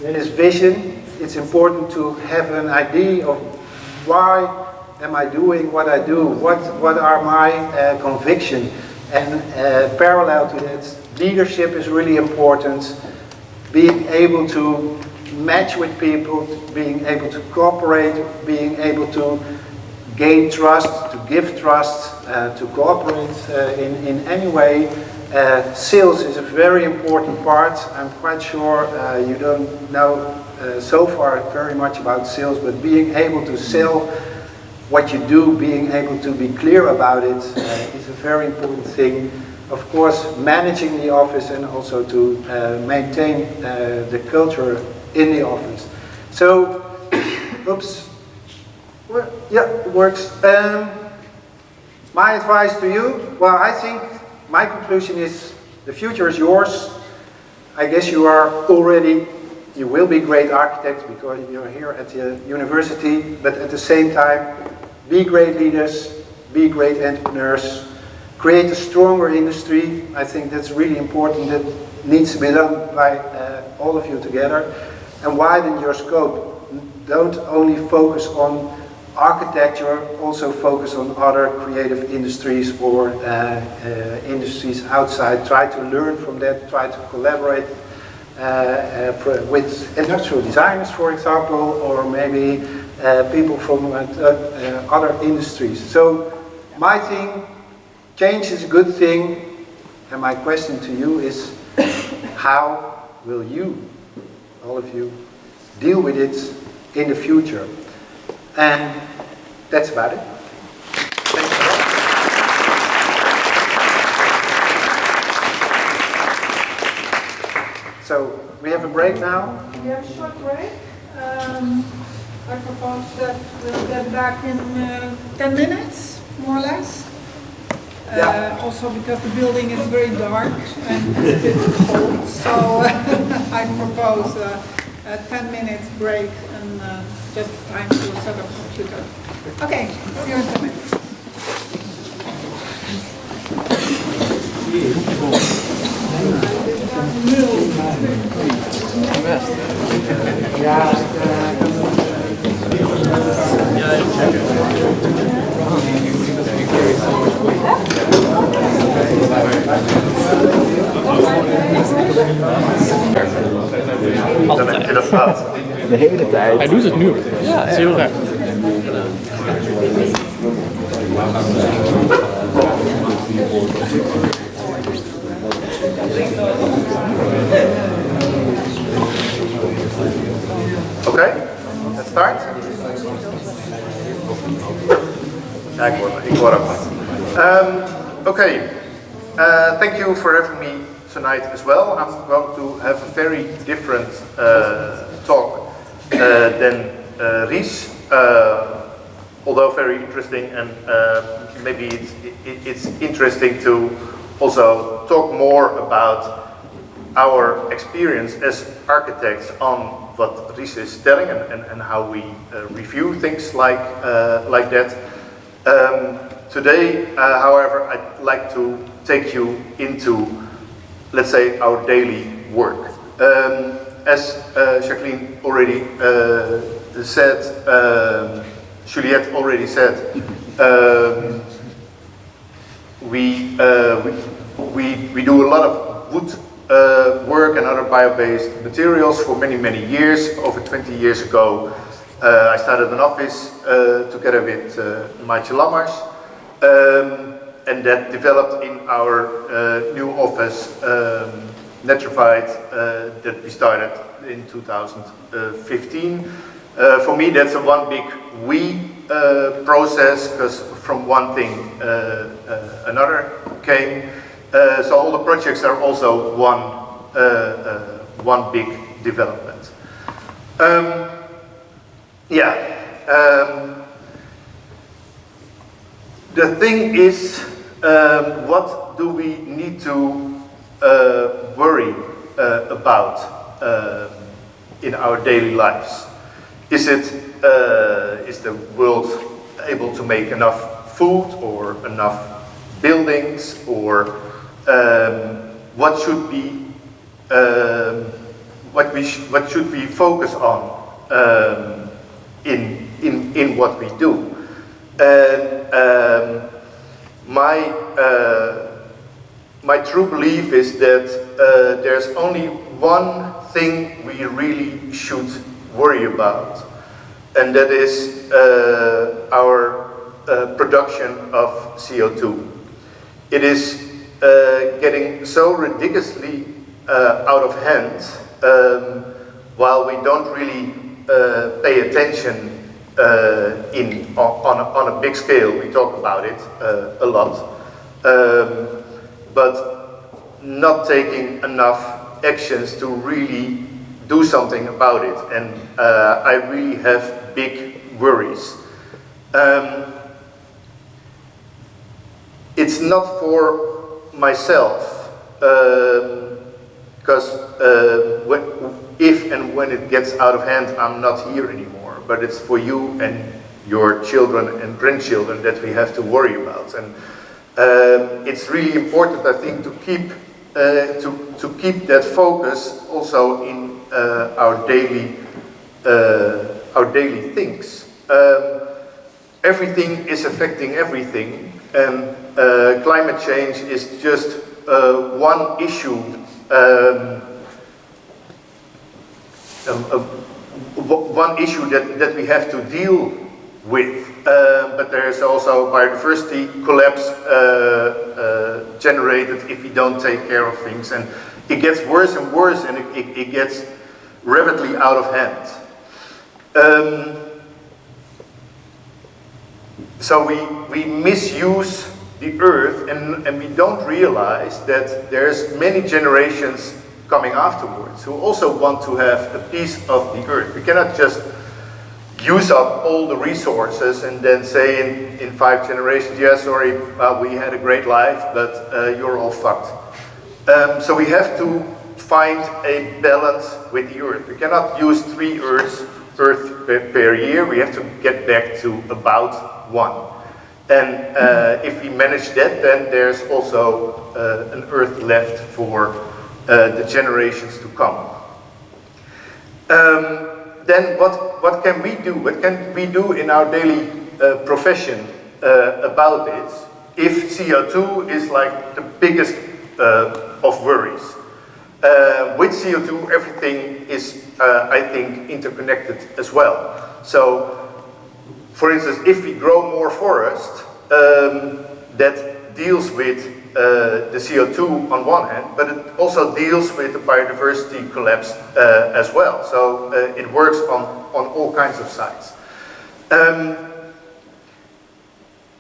In this vision, it's important to have an idea of why am I doing what I do? What are my convictions? And parallel to that, leadership is really important. Being able to match with people, being able to cooperate, being able to gain trust, to give trust, to cooperate in any way. Sales is a very important part. I'm quite sure you don't know so far very much about sales, but being able to sell what you do, being able to be clear about it is a very important thing. Of course, managing the office and also to maintain the culture in the office. So, oops, yeah, it works. My advice to you, well, I think my conclusion is the future is yours. I guess you will be great architects because you're here at the university, but at the same time, be great leaders, be great entrepreneurs, create a stronger industry. I think that's really important. That needs to be done by all of you together. And widen your scope. Don't only focus on architecture, also focus on other creative industries or industries outside. Try to learn from that, try to collaborate with industrial designers, for example, or maybe people from other industries. So my thing, change is a good thing, and my question to you is, how will you, all of you, deal with it in the future? And that's about it. Thanks a lot. So we have a break now. We have a short break. I propose that we'll get back in 10 minutes, more or less. Also because the building is very dark and it's a bit cold, so I propose a 10 minutes break and just time to set up computer. Okay, see you in 10 minutes. De hele tijd. Hij doet het nu. Ja, dat is heel raar. Okay, let's start. Ja, ik hoor ook. Okay, thank you for having me tonight as well. I'm going to have a very different talk than Ries, although very interesting, and maybe it's interesting to also talk more about our experience as architects on what Ries is telling and how we review things like that. Today, however, I'd like to take you into, let's say, our daily work. As Jacqueline already said, Juliette already said, we do a lot of wood work and other bio-based materials for many years. Over 20 years ago, I started an office together with Maatje Lammers, and that developed in our new office, Netrified, that we started in 2015. For me, that's a one big we process, because from one thing another came. So all the projects are also one big development. The thing is, what do we need to worry about in our daily lives? Is it is the world able to make enough food or enough buildings, or what should we focus on in what we do? And my true belief is that there's only one thing we really should worry about, and that is our production of CO2. It is getting so ridiculously out of hand, while we don't really pay attention on a big scale. We talk about it a lot, but not taking enough actions to really do something about it, and I really have big worries. It's not for myself, because if and when it gets out of hand, I'm not here anymore, but it's for you and your children and grandchildren that we have to worry about. And it's really important, I think, to keep that focus also in our daily things. Everything is affecting everything, and climate change is just one issue, one issue that we have to deal with. But there is also biodiversity collapse generated if we don't take care of things, and it gets worse and worse, and it gets rapidly out of hand. So we misuse the earth, and we don't realize that there's many generations coming afterwards who also want to have a piece of the earth. We cannot just use up all the resources and then say in 5 generations, yeah, sorry, we had a great life, but you're all fucked. So we have to find a balance with the earth. We cannot use 3 Earths per year. We have to get back to about 1. And if we manage that, then there's also an Earth left for the generations to come. Then what can we do? What can we do in our daily profession about this? If CO2 is like the biggest of worries. With CO2, everything is, I think, interconnected as well. So, for instance, if we grow more forest, that deals with the CO2 on one hand, but it also deals with the biodiversity collapse as well. So it works on all kinds of sides.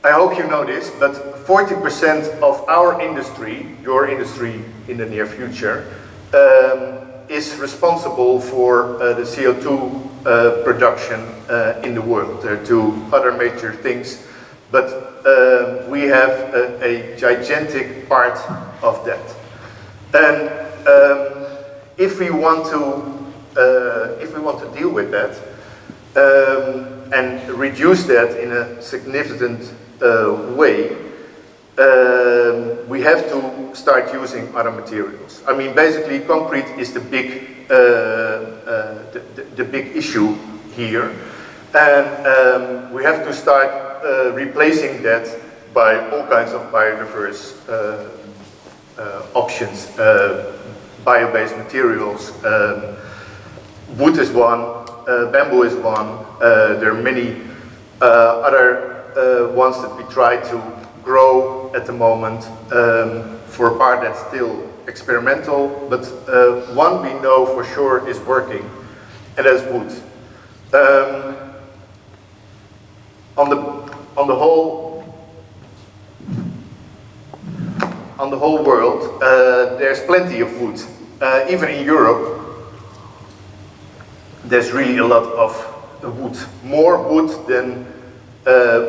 I hope you know this, but 40% of our industry, your industry in the near future, is responsible for the CO2 production in the world. There are 2 other major things, but we have a gigantic part of that. And if we want to deal with that and reduce that in a significant way, we have to start using other materials. I mean, basically, concrete is the big issue here, and we have to start replacing that by all kinds of biodiverse options, bio-based materials. Wood is one, bamboo is one. There are many other ones that we try to grow at the moment. For a part that's still experimental, but one we know for sure is working, and that's wood. On the whole world, there's plenty of wood. Even in Europe, there's really a lot of wood. More wood than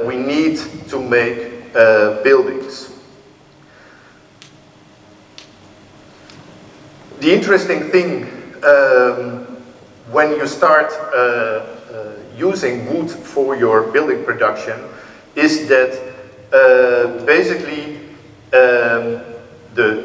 we need to make buildings. The interesting thing when you start using wood for your building production is that basically the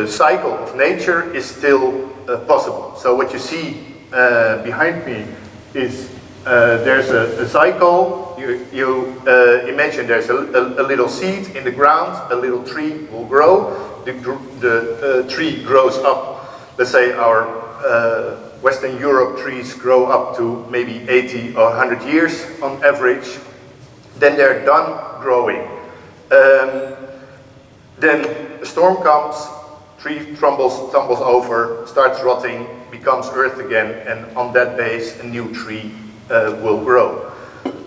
cycle of nature is still possible. So what you see behind me is there's a cycle. You imagine there's a little seed in the ground, a little tree will grow, the tree grows up. Let's say our Western Europe trees grow up to maybe 80 or 100 years on average. Then they're done growing. Then a storm comes, tree tumbles over, starts rotting, becomes earth again, and on that base a new tree will grow.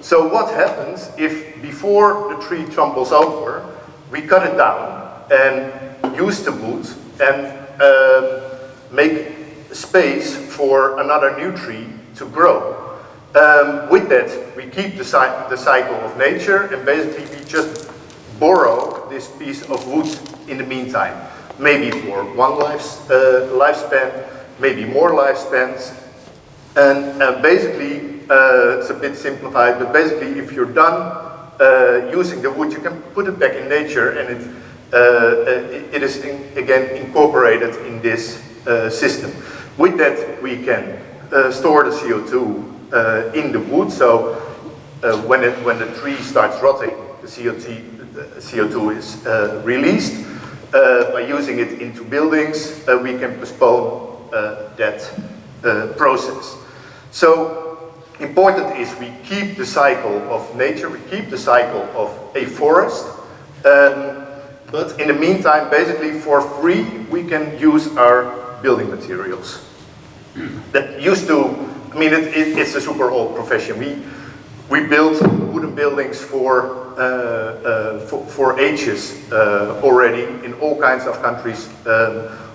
So what happens if before the tree tumbles over, we cut it down and use the wood and make space for another new tree to grow? With that, we keep the cycle of nature, and basically we just borrow this piece of wood in the meantime. Maybe for one lifespan, maybe more lifespans. And basically, it's a bit simplified, but basically if you're done using the wood, you can put it back in nature, and it is again incorporated in this system. With that, we can store the CO2 in the wood, so when the tree starts rotting, the CO2 is released. By using it into buildings, we can postpone that process. So important is we keep the cycle of nature, we keep the cycle of a forest, but in the meantime, basically for free, we can use our building materials. That used to, I mean, it's a super old profession. We built wooden buildings for ages already in all kinds of countries,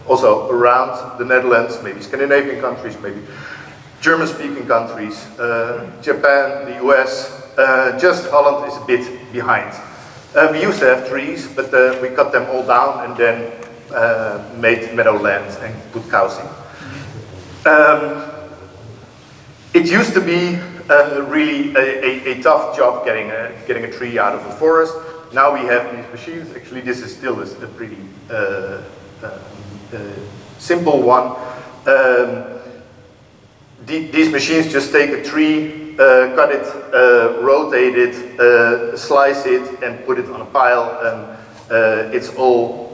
also around the Netherlands, maybe Scandinavian countries, maybe German-speaking countries, Japan, the US. Just Holland is a bit behind. We used to have trees, but we cut them all down and then made meadowlands and put cows in. It used to be really a tough job getting a tree out of the forest. Now we have these machines. Actually, this is still a pretty simple one. These machines just take a tree, cut it, rotate it, slice it, and put it on a pile, and it's all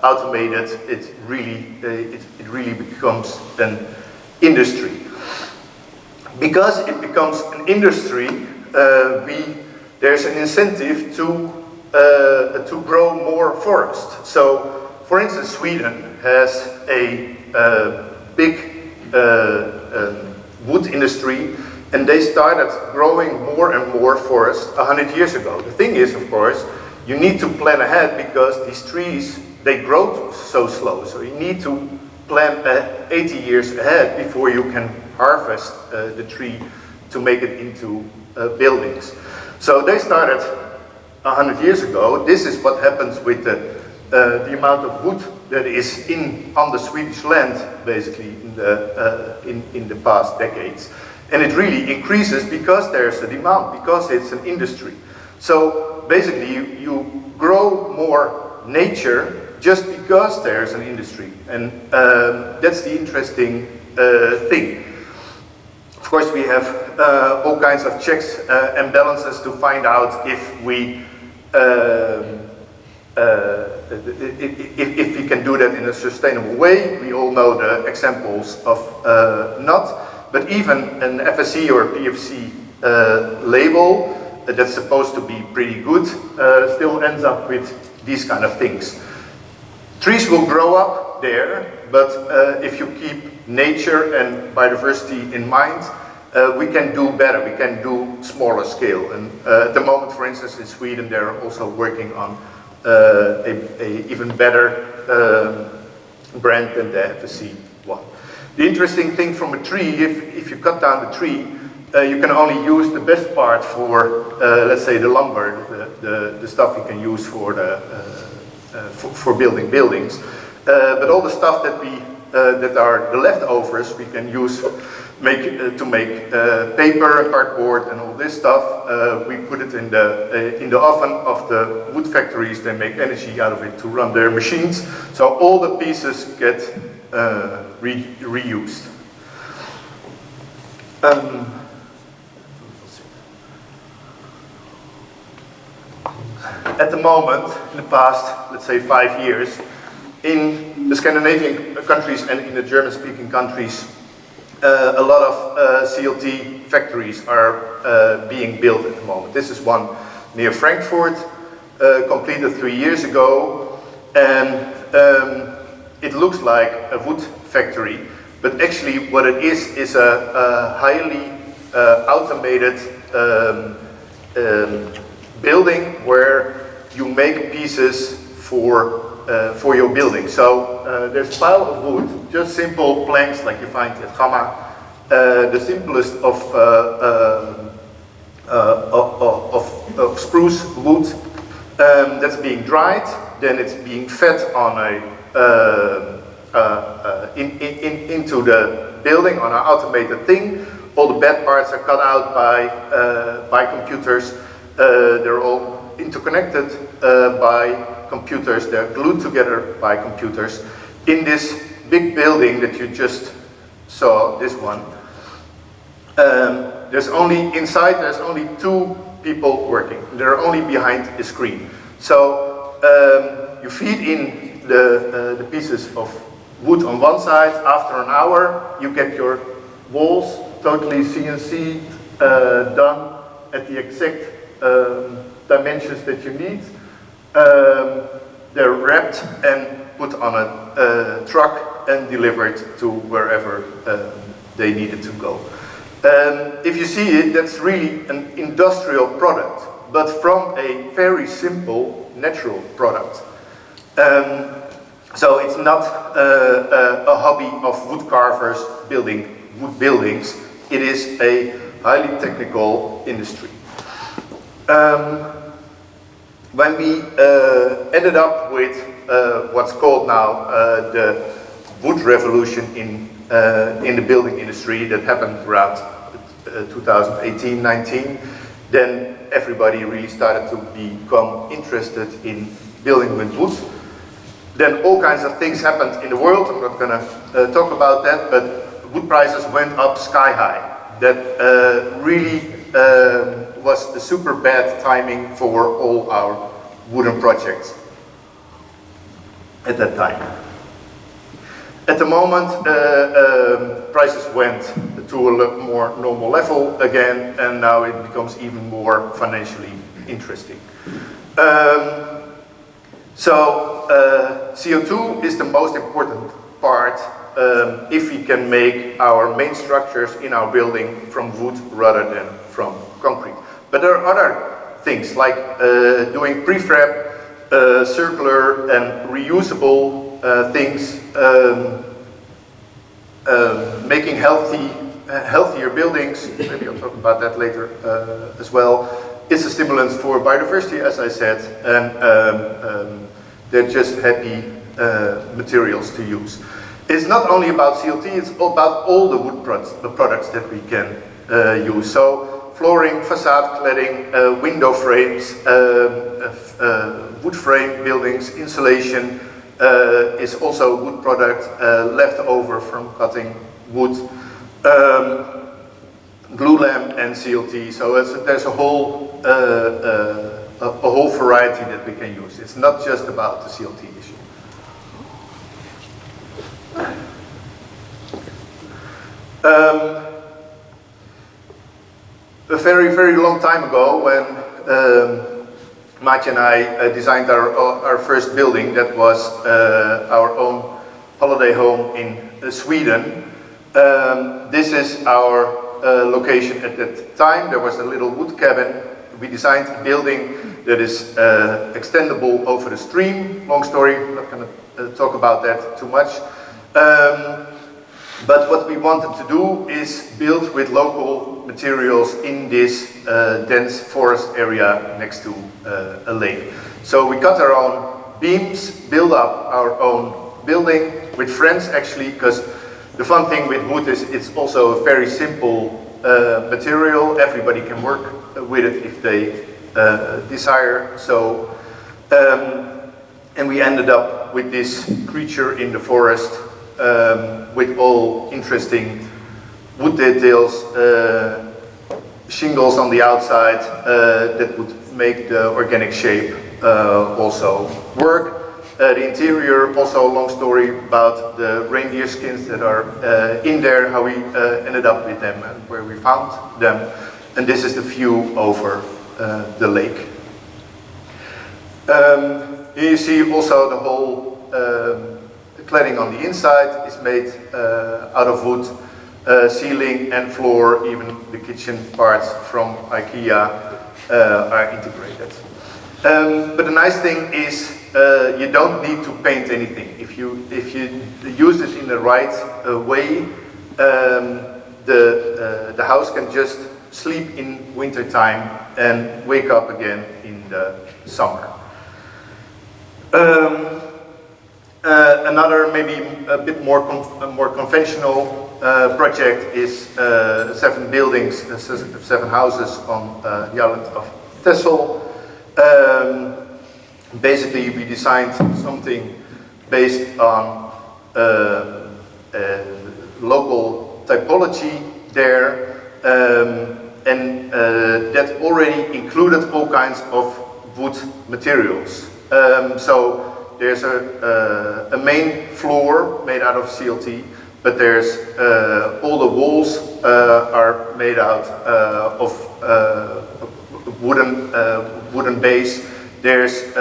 automated. It really becomes an industry. Because it becomes an industry, there's an incentive to grow more forest. So, for instance, Sweden has a big wood industry, and they started growing more and more forest 100 years ago. The thing is, of course, you need to plan ahead because these trees, they grow so slow. So you need to plan 80 years ahead before you can harvest the tree to make it into buildings. So they started 100 years ago. This is what happens with the amount of wood that is on the Swedish land, basically in the past decades, and it really increases because there's a demand, because it's an industry. So basically, you grow more nature just because there's an industry, and that's the interesting thing. Of course, we have all kinds of checks and balances to find out if we can do that in a sustainable way. We all know the examples of not, but even an FSC or PFC label that's supposed to be pretty good still ends up with these kind of things. Trees will grow up there, but if you keep nature and biodiversity in mind, we can do better, we can do smaller scale. And at the moment, for instance, in Sweden, they're also working on a even better brand than the FSC one. The interesting thing from a tree, if you cut down the tree, you can only use the best part for, let's say, the lumber, the stuff you can use for building buildings. But all the stuff that we that are the leftovers we can use to make paper, cardboard, and all this stuff. We put it in the oven of the wood factories. They make energy out of it to run their machines. So all the pieces get reused. At the moment, in the past, let's say 5 years, in the Scandinavian countries and in the German-speaking countries, a lot of CLT factories are being built at the moment. This is one near Frankfurt, completed 3 years ago, and it looks like a wood factory, but actually what it is a highly automated building where you make pieces for your building. So there's a pile of wood, just simple planks like you find at Gamma, the simplest of spruce wood that's being dried. Then it's being fed on into the building on an automated thing. All the bad parts are cut out by computers. They're all interconnected by computers. They're glued together by computers in this big building that you just saw, this one. There's only 2 people working. They're only behind the screen. So you feed in the pieces of wood on one side. After an hour, you get your walls totally CNC done at the exact dimensions that you need. They're wrapped and put on a truck and delivered to wherever they needed to go. If you see it, that's really an industrial product, but from a very simple, natural product. So it's not a hobby of wood carvers building wood buildings. It is a highly technical industry. When we ended up with what's called now the wood revolution in the building industry that happened around 2018-19, then everybody really started to become interested in building with wood. Then all kinds of things happened in the world. I'm not going to talk about that, but wood prices went up sky high. That really was a super bad timing for all our wooden projects at that time. At the moment, prices went to a more normal level again, and now it becomes even more financially interesting. CO2 is the most important part if we can make our main structures in our building from wood rather than from concrete. But there are other things like doing prefab, circular and reusable things, making healthier buildings. Maybe I'll talk about that later as well. It's a stimulant for biodiversity, as I said, and they're just happy materials to use. It's not only about CLT, it's about all the wood products that we can use. So flooring, facade cladding, window frames, wood frame buildings, insulation is also a wood product left over from cutting wood. Glue-lam and CLT, so there's a whole variety that we can use. It's not just about the CLT issue. A very, very long time ago, when Maatje and I designed our first building, that was our own holiday home in Sweden. This is our location at that time. There was a little wood cabin. We designed a building that is extendable over the stream. Long story, I'm not going to talk about that too much. But what we wanted to do is build with local materials in this dense forest area next to a lake. So we cut our own beams, build up our own building, with friends actually, because the fun thing with wood is it's also a very simple material. Everybody can work with it if they desire. So, and we ended up with this creature in the forest with all interesting wood details, shingles on the outside that would make the organic shape also work. The interior, also a long story about the reindeer skins that are in there, how we ended up with them and where we found them. And this is the view over the lake. Here you see also the whole cladding on the inside is made out of wood. Ceiling and floor, even the kitchen parts from IKEA are integrated. But the nice thing is you don't need to paint anything. If you use it in the right way, the house can just sleep in winter time and wake up again in the summer. Another maybe a bit more conventional project is 7 buildings, 7 houses on the island of Texel. Basically, we designed something based on local typology there, and that already included all kinds of wood materials. So there's a main floor made out of CLT, but there's all the walls are made out of wooden base. There's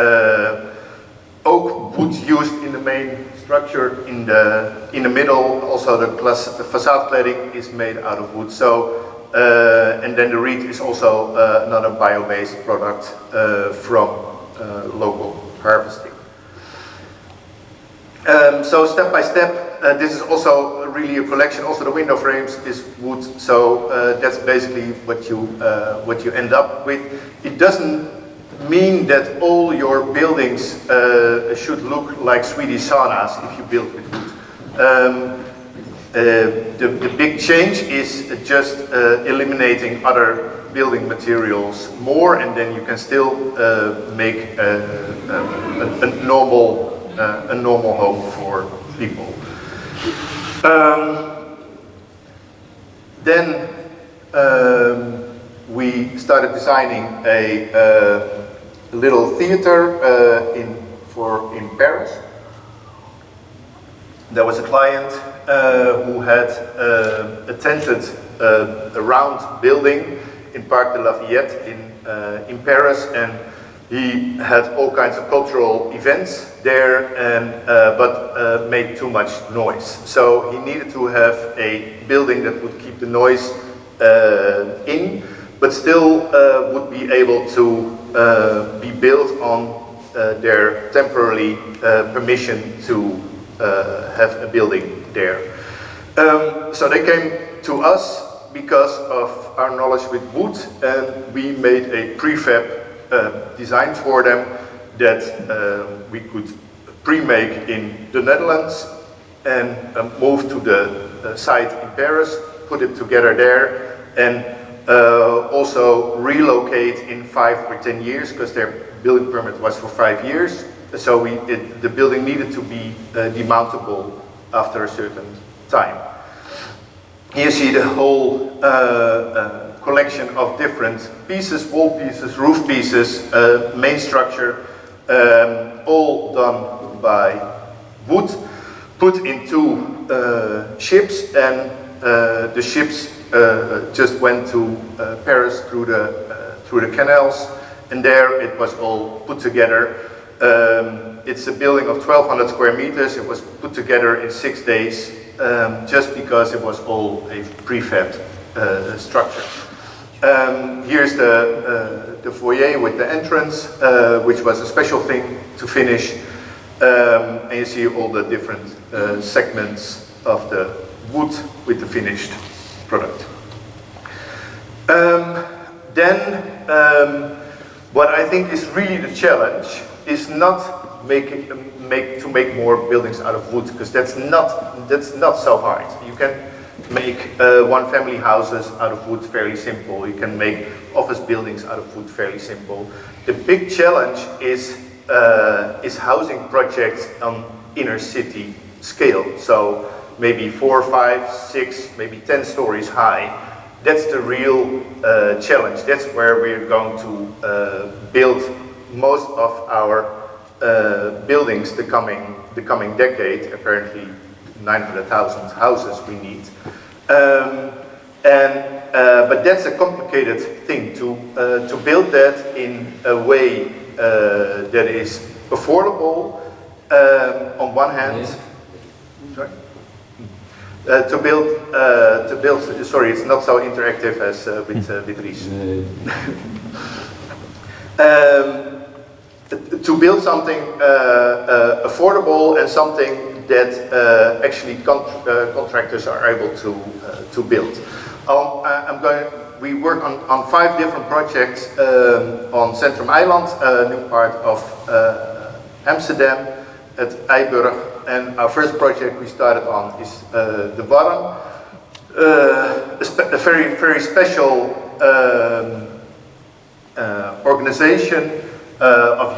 oak wood used in the main structure in the middle. Also the facade cladding is made out of wood. So and then the reed is also another bio-based product from local harvesting. So step by step, this is also really a collection. Also the window frames is wood. So that's basically what you end up with. It doesn't mean that all your buildings should look like Swedish saunas if you build with wood. The big change is just eliminating other building materials more, and then you can still make a normal home for people. Then we started designing a little theater in Paris. There was a client who had attended a round building in Parc de Lafayette in Paris, and he had all kinds of cultural events there, but made too much noise. So he needed to have a building that would keep the noise in, but still would be able to be built on their temporary permission to have a building there. So they came to us because of our knowledge with wood, and we made a prefab design for them that we could pre-make in the Netherlands and move to the site in Paris, put it together there, and also relocate in 5 or 10 years, because their building permit was for 5 years. So the building needed to be demountable after a certain time. Here you see the whole collection of different pieces, wall pieces, roof pieces, main structure, all done by wood, put into ships, and the ships just went to Paris through the canals, and there it was all put together. It's a building of 1,200 square meters. It was put together in 6 days, just because it was all a prefabbed structure. Here's the foyer with the entrance, which was a special thing to finish. And you see all the different segments of the wood with the finished product. Then what I think is really the challenge is not make more buildings out of wood, because that's not so hard. You can make one family houses out of wood fairly simple. You can make office buildings out of wood fairly simple. The big challenge is housing projects on inner city scale. So maybe 4, 5, 6, maybe 10 stories high. That's the real challenge. That's where we're going to build most of our buildings the coming decade. Apparently 900,000 houses we need. But that's a complicated thing to build that in a way that is affordable on one hand. Sorry? To build. Sorry, it's not so interactive as with Ries. To build something affordable and something that actually contractors are able to build. We work on 5 different projects on Centrum Eiland, a new part of Amsterdam, at Eiburg, and our first project we started on is the Warren, a very special organization of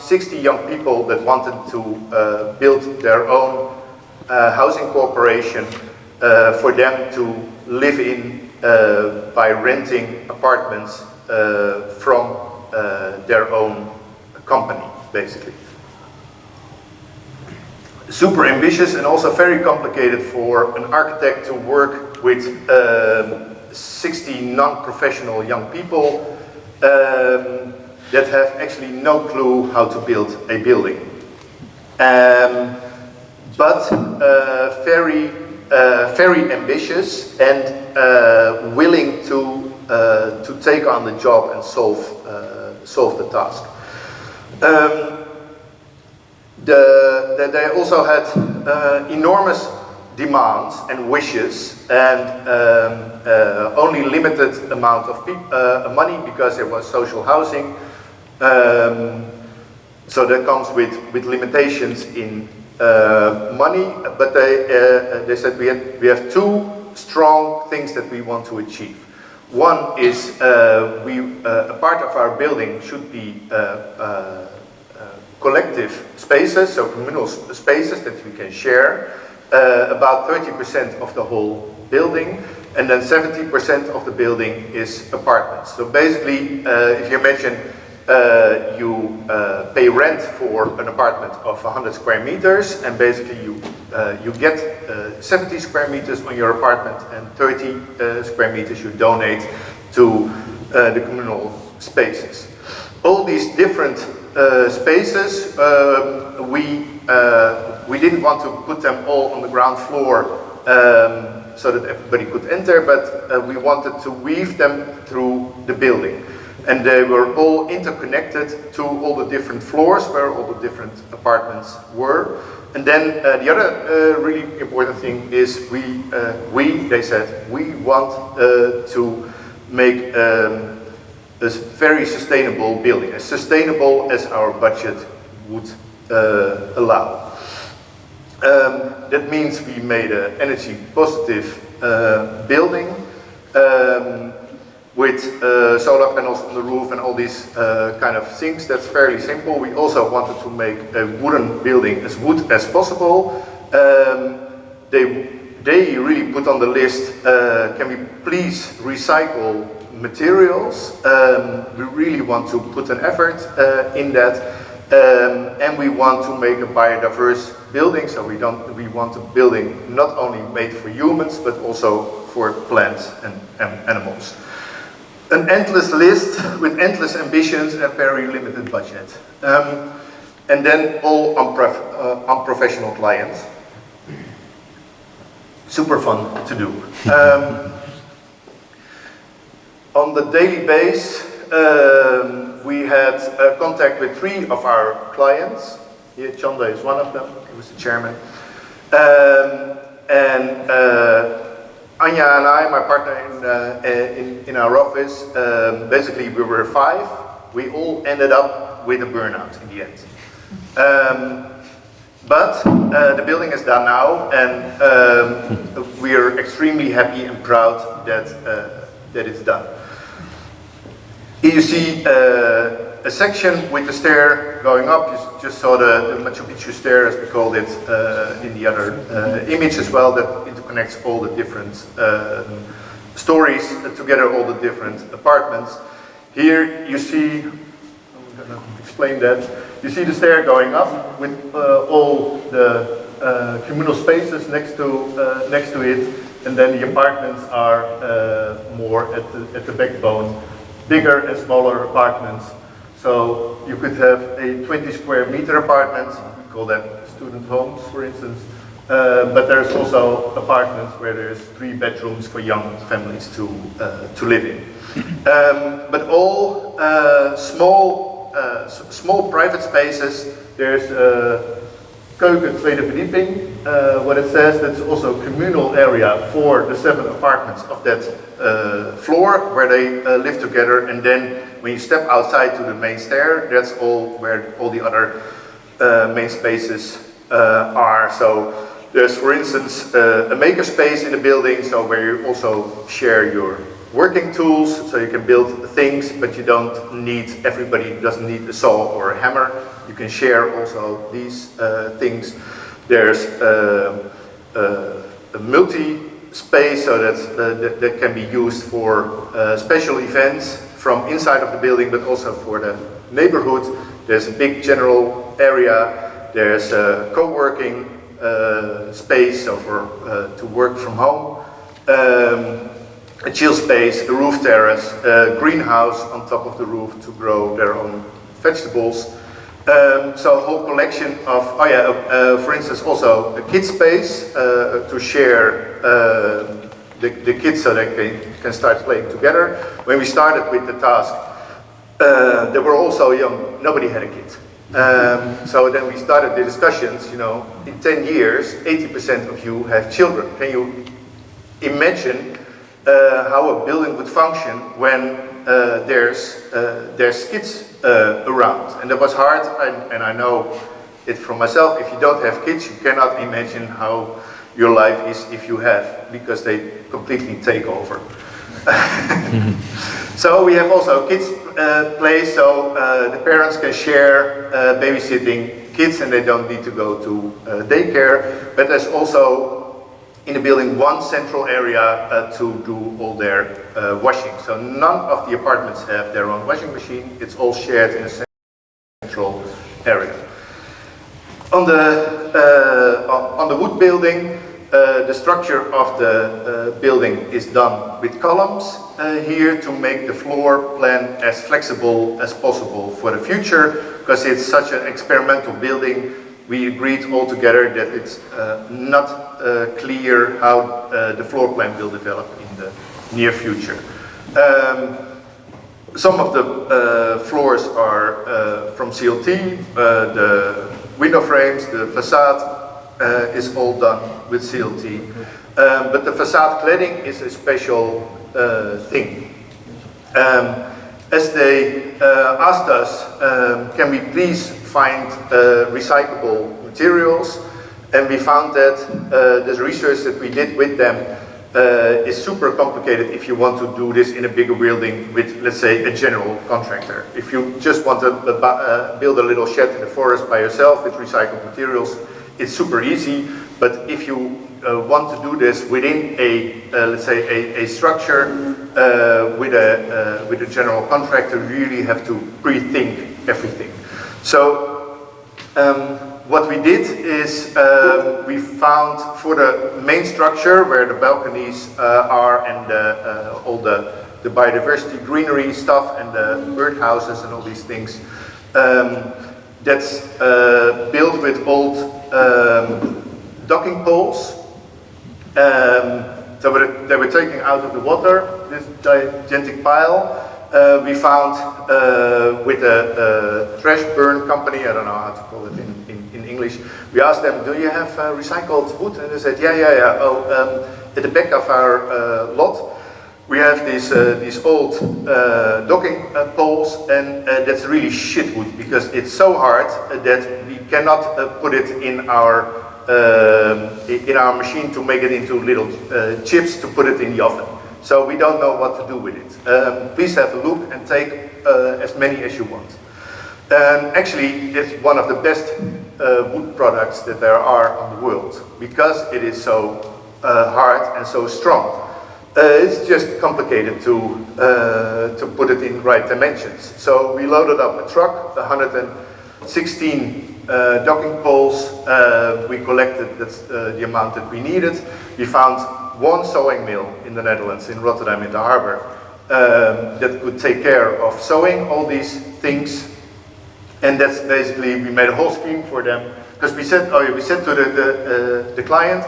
60 young people that wanted to build their own housing corporation for them to live in by renting apartments from their own company, basically. Super ambitious and also very complicated for an architect to work with 60 non-professional young people that have actually no clue how to build a building. But very ambitious and willing to take on the job and solve the task. They also had enormous demands and wishes, and only limited amount of money because it was social housing. So that comes with limitations in money, but they said we have 2 strong things that we want to achieve. One is a part of our building should be collective spaces, so communal spaces that we can share, about 30% of the whole building, and then 70% of the building is apartments. So basically, if you imagine you pay rent for an apartment of 100 square meters, and basically you get 70 square meters on your apartment and 30 square meters you donate to the communal spaces. All these different spaces, we didn't want to put them all on the ground floor so that everybody could enter, but we wanted to weave them through the building. And they were all interconnected to all the different floors where all the different apartments were. And then the other really important thing is they said, we want to make a very sustainable building, as sustainable as our budget would allow. That means we made an energy positive building with solar panels on the roof and all these kind of things. That's fairly simple. We also wanted to make a wooden building as wood as possible. They really put on the list, can we please recycle materials? We really want to put an effort in that, and we want to make a biodiverse building. So we want a building not only made for humans but also for plants and animals. An endless list with endless ambitions and very limited budget, and then all unprofessional clients. Super fun to do. On the daily base, we had contact with 3 of our clients. Here, Chanda is one of them. He was the chairman. And Anja and I, my partner in our office, basically we were 5. We all ended up with a burnout in the end. But the building is done now, and we are extremely happy and proud that it's done. Here you see a section with the stair going up. You just saw the Machu Picchu stair, as we called it, in the other image as well, that interconnects all the different stories together, all the different apartments. Here you see, I'm going to explain that, you see the stair going up with all the communal spaces next to it, and then the apartments are more at the backbone, bigger and smaller apartments. So you could have a 20 square meter apartment, we call that student homes, for instance, but there's also apartments where there's 3 bedrooms for young families to live in. But all small private spaces. There's keuken tweede verdieping. What it says, that's also a communal area for the 7 apartments of that floor where they live together. And then when you step outside to the main stair, that's all where all the other main spaces are. So there's, for instance, a maker space in the building, so where you also share your working tools, so you can build things, but you don't need, everybody doesn't need a saw or a hammer. You can share also these things. There's a multi-space, so that can be used for special events from inside of the building, but also for the neighborhood. There's a big general area. There's a co-working space, so for to work from home. A chill space, a roof terrace, a greenhouse on top of the roof to grow their own vegetables. So a whole collection of, for instance, also a kids space to share the kids so they can start playing together. When we started with the task, they were also young, nobody had a kid. So then we started the discussions, you know, in 10 years, 80% of you have children. Can you imagine how a building would function when there's kids around? And that was hard, and I know it from myself. If you don't have kids, you cannot imagine how your life is if you have, because they completely take over. So we have also a kids place, so the parents can share babysitting kids and they don't need to go to daycare. But there's also in the building one central area to do all their washing. So none of the apartments have their own washing machine. It's all shared in a central area. On the wood building, the structure of the building is done with columns here to make the floor plan as flexible as possible for the future, because it's such an experimental building. We agreed all together that it's not clear how the floor plan will develop in the near future. Some of the floors are from CLT, the window frames, the facade is all done with CLT. But the facade cladding is a special thing. As they asked us, can we please find recyclable materials? And we found that this research that we did with them is super complicated if you want to do this in a bigger building with, let's say, a general contractor. If you just want to build a little shed in the forest by yourself with recycled materials, it's super easy. But if you want to do this within a, let's say, a structure with a general contractor, you really have to pre-think everything. So what we did is we found for the main structure where the balconies are and all the biodiversity greenery stuff and the birdhouses and all these things, that's built with old docking poles. So they were taken out of the water, this gigantic pile. We found with a trash burn company, I don't know how to call it in English, we asked them, do you have recycled wood? And they said, yeah. Oh, at the back of our lot, we have these old docking poles, and that's really shit wood because it's so hard that we cannot put it in our machine to make it into little chips to put it in the oven. So we don't know what to do with it. Please have a look and take as many as you want. Actually, it's one of the best wood products that there are on the world because it is so hard and so strong. It's just complicated to put it in right dimensions. So we loaded up a truck, 116 docking poles. We collected the amount that we needed. We found one sewing mill in the Netherlands, in Rotterdam in the harbor, that could take care of sewing all these things. And that's basically, we made a whole scheme for them. Because we said to the client,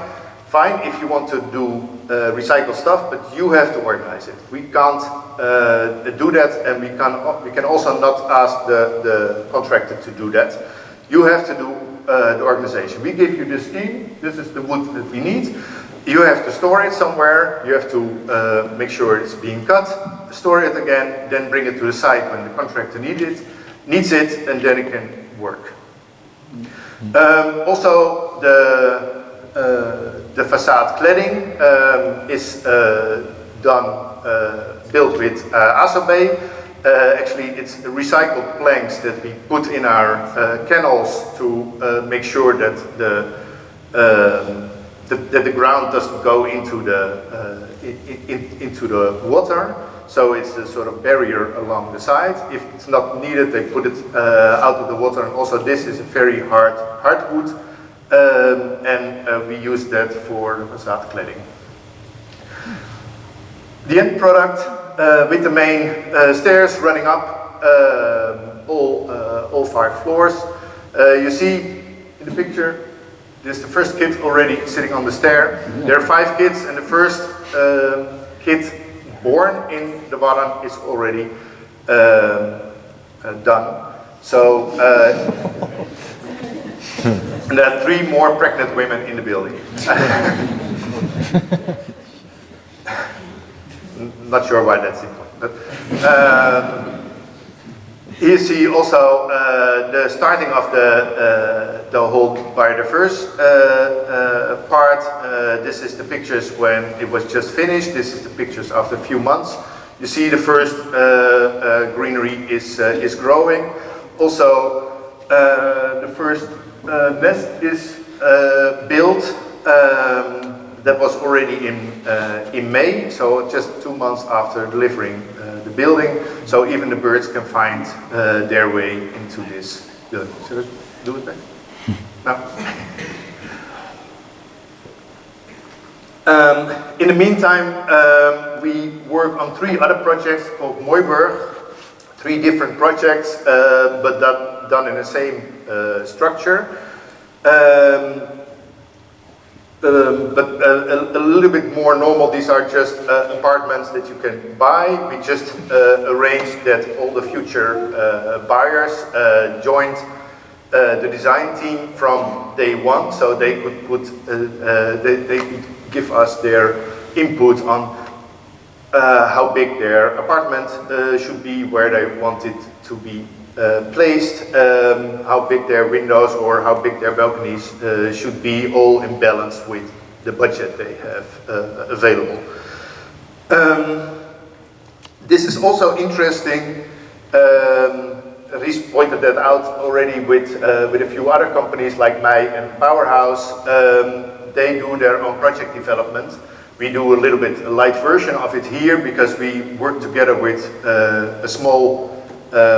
fine, if you want to do recycle stuff, but you have to organize it. We can't do that, and we can also not ask the contractor to do that. You have to do the organization. We give you the scheme. This is the wood that we need. You have to store it somewhere. You have to make sure it's being cut, store it again, then bring it to the site when the contractor needs it, and then it can work. Also, the facade cladding is built with Asobe. Actually, it's recycled planks that we put in our canals to make sure that the ground doesn't go into the water. So it's a sort of barrier along the side. If it's not needed, they put it out of the water. And also, this is a very hard wood. And we use that for the facade cladding. The end product with the main stairs running up all 5 floors. You see in the picture, there's the first kid already sitting on the stair. There are 5 kids, and the first kid born in the bottom is already done. So. And there are 3 more pregnant women in the building. Not sure why that's important. But, you see also the starting of the whole biodiverse part. This is the pictures when it was just finished. This is the pictures after a few months. You see the first greenery is growing. Also, the first nest is built. That was already in May, so just 2 months after delivering the building. So even the birds can find their way into this building. Should I do it back? No. In the meantime, we work on 3 other projects called Mooiburg. 3 different projects, but done in the same structure. But a little bit more normal. These are just apartments that you can buy. We just arranged that all the future buyers joined the design team from day one, so they could they could give us their input on how big their apartment should be, where they want it to be placed, how big their windows or how big their balconies should be, all in balance with the budget they have available. This is also interesting. Ries pointed that out already with a few other companies like Mij and Powerhouse. They do their own project development. We do a little bit a light version of it here because we work together with a small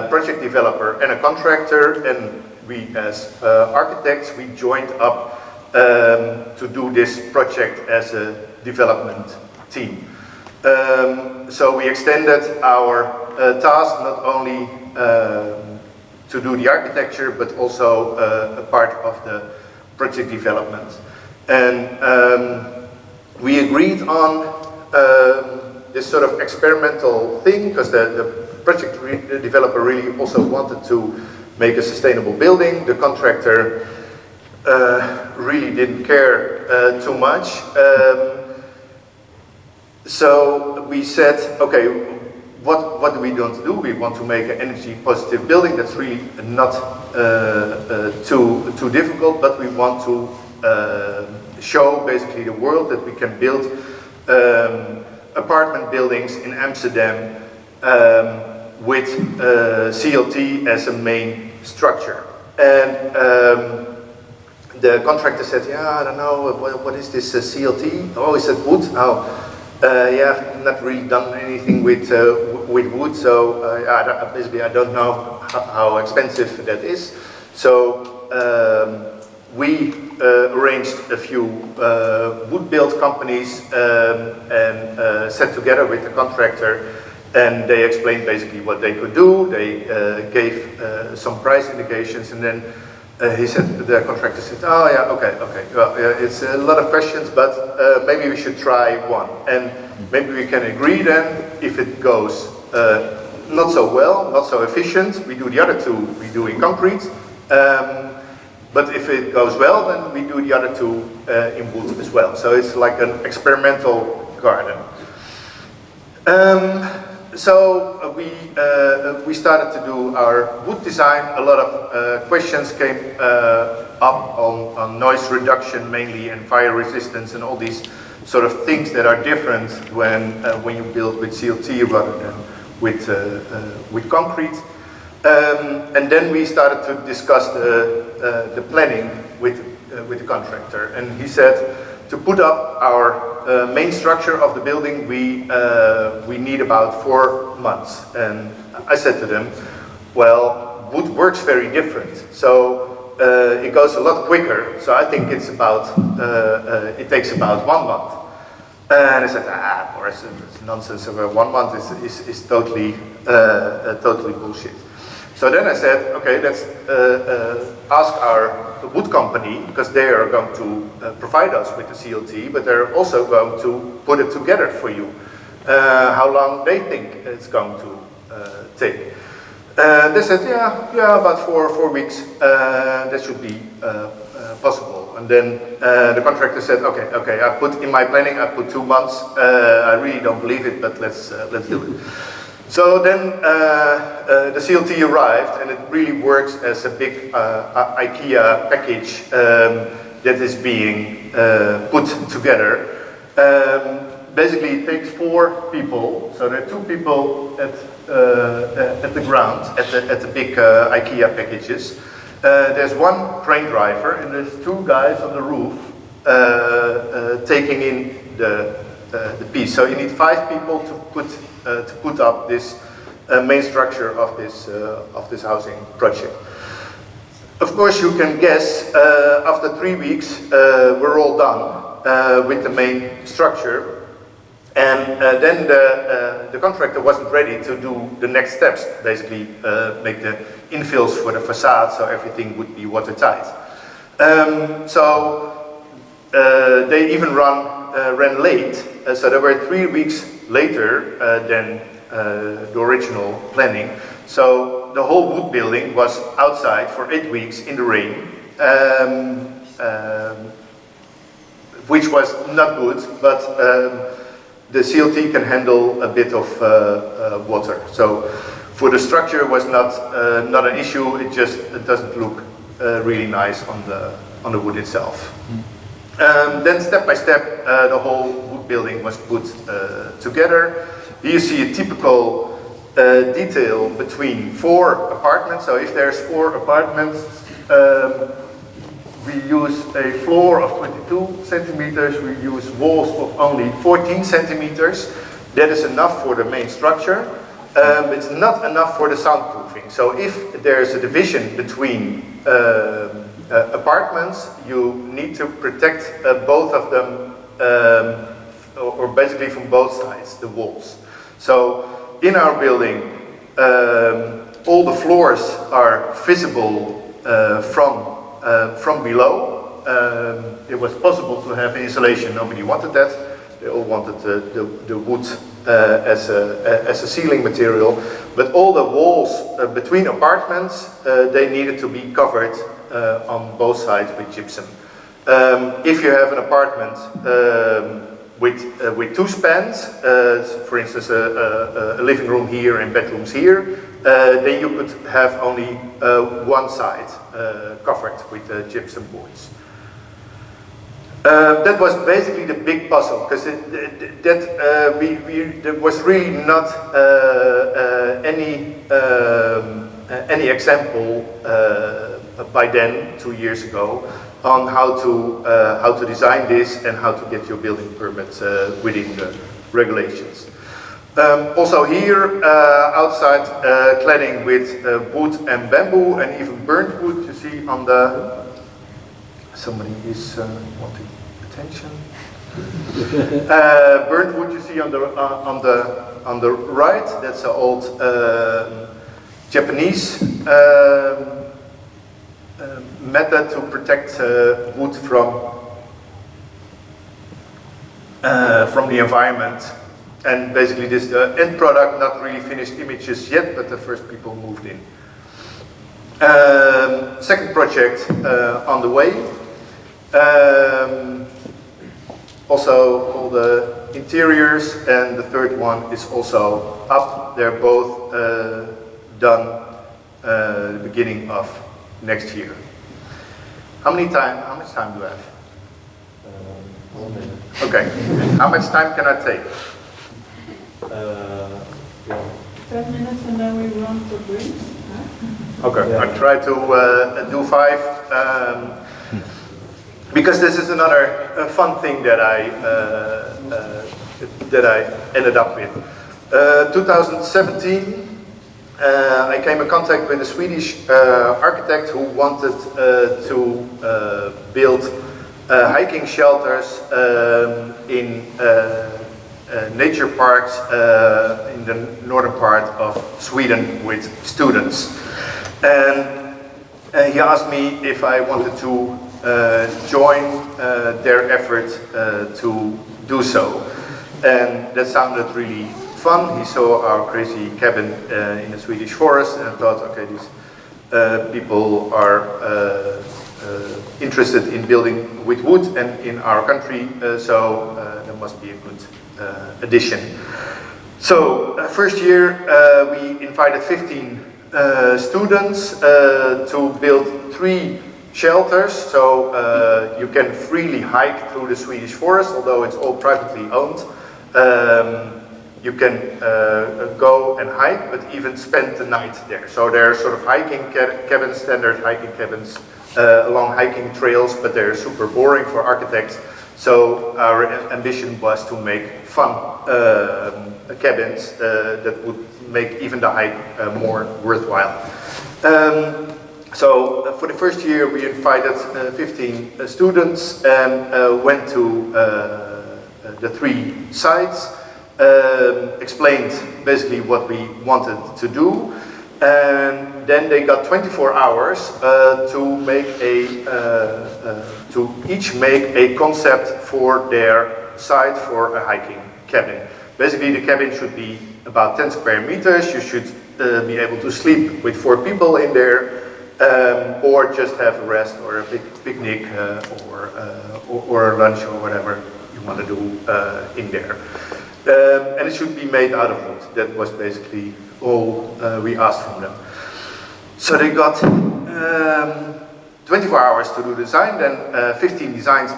project developer and a contractor, and we as architects, we joined up to do this project as a development team. So we extended our task not only to do the architecture, but also a part of the project development. And we agreed on this sort of experimental thing because the project developer really also wanted to make a sustainable building. The contractor really didn't care too much. So we said, okay, what do we want to do? We want to make an energy positive building that's really not too difficult, but we want to show basically the world that we can build apartment buildings in Amsterdam with CLT as a main structure. And the contractor said, yeah, I don't know, what is this CLT? Oh, he said wood. Oh, yeah, I've not really done anything with wood, so basically I don't know how expensive that is. So we arranged a few wood-built companies and sat together with the contractor, and they explained basically what they could do. They gave some price indications, and then he said, the contractor said, oh yeah, okay, well, it's a lot of questions, but maybe we should try one. And maybe we can agree then, if it goes not so well, not so efficient, we do the other two, we do in concrete. But if it goes well, then we do the other two in wood as well. So it's like an experimental garden. So we started to do our wood design. A lot of questions came up on noise reduction mainly, and fire resistance, and all these sort of things that are different when you build with CLT rather than with concrete. And then we started to discuss the planning with the contractor, and he said, to put up our main structure of the building, we need about 4 months. And I said to them, well, wood works very different, so it goes a lot quicker. So I think it's about it takes about 1 month. And I said, Boris, it's nonsense. 1 month is totally totally bullshit. So then I said, okay, let's ask our wood company, because they are going to provide us with the CLT, but they're also going to put it together for you. How long they think it's going to take. They said, yeah, about four weeks. That should be possible. And then the contractor said, okay, I put in my planning, I put 2 months. I really don't believe it, but let's do it. So then the CLT arrived, and it really works as a big IKEA package that is being put together. Basically, it takes 4 people. So there are 2 people at the ground at the big IKEA packages. There's 1 crane driver, and there's 2 guys on the roof taking in the piece. So you need 5 people to put up this main structure of this housing project. Of course, you can guess, after 3 weeks, we're all done with the main structure, and then the contractor wasn't ready to do the next steps, basically make the infills for the facade so everything would be watertight. So they even ran late, so there were 3 weeks later than the original planning. So the whole wood building was outside for 8 weeks in the rain, which was not good, but the CLT can handle a bit of water. So for the structure it was not an issue, it doesn't look really nice on the wood itself. Then step by step the whole wood building was put together. Here you see a typical detail between 4 apartments. So if there's 4 apartments, we use a floor of 22 centimeters, we use walls of only 14 centimeters. That is enough for the main structure. It's not enough for the soundproofing. So if there's a division between apartments, you need to protect both of them, or basically from both sides, the walls. So in our building, all the floors are visible from below. It was possible to have insulation, nobody wanted that. They all wanted the wood as a ceiling material. But all the walls between apartments, they needed to be covered on both sides with gypsum. If you have an apartment with two spans, for instance, a living room here and bedrooms here, then you could have only one side covered with gypsum boards. That was basically the big puzzle, because there was really not any example by then, 2 years ago, on how to design this and how to get your building permits within the regulations. Also here, outside cladding with wood and bamboo and even burnt wood. You see on the, somebody is wanting attention. Burnt wood you see on the right. That's an old Japanese method to protect wood from the environment. And basically this is the end product, not really finished images yet, but the first people moved in. Second project on the way. Also all the interiors, and the third one is also up. They're both done the beginning of next year. How much time do I have? 1 minute. Okay. How much time can I take? 10 minutes and then we run for drinks. Okay, yeah. I try to do 5. Because this is another fun thing that I ended up with. 2017, I came in contact with a Swedish architect who wanted to build hiking shelters in nature parks in the northern part of Sweden with students. And he asked me if I wanted to join their effort to do so. And that sounded really fun. He saw our crazy cabin in the Swedish forest and thought, okay, these people are interested in building with wood and in our country, so there must be a good addition. So first year we invited 15 students to build 3 shelters, so you can freely hike through the Swedish forest, although it's all privately owned. You can go and hike, but even spend the night there. So there are sort of hiking cabins, standard hiking cabins along hiking trails, but they're super boring for architects. So our ambition was to make fun cabins that would make even the hike more worthwhile. So for the first year we invited 15 students and went to the 3 sites, explained basically what we wanted to do, and then they got 24 hours to make to each make a concept for their site for a hiking cabin. Basically the cabin should be about 10 square meters. You should be able to sleep with 4 people in there, or just have a rest or a picnic or a lunch or whatever you want to do in there. And it should be made out of wood. That was basically all we asked from them. So they got 24 hours to do design, then 15 designs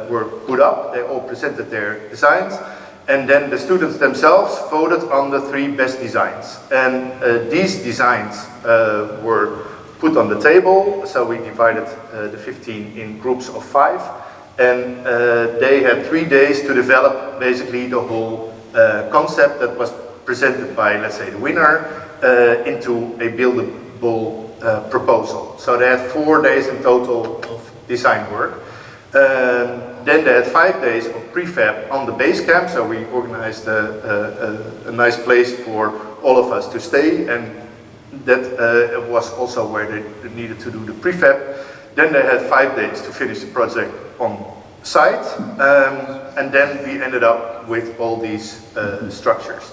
were put up. They all presented their designs, and then the students themselves voted on the 3 best designs. And these designs were put on the table, so we divided the 15 in groups of 5, and they had 3 days to develop basically the whole concept that was presented by, let's say, the winner into a buildable proposal. So they had 4 days in total of design work. Then they had 5 days of prefab on the base camp, so we organized a nice place for all of us to stay, and that was also where they needed to do the prefab. Then they had 5 days to finish the project on site, and then we ended up with all these structures.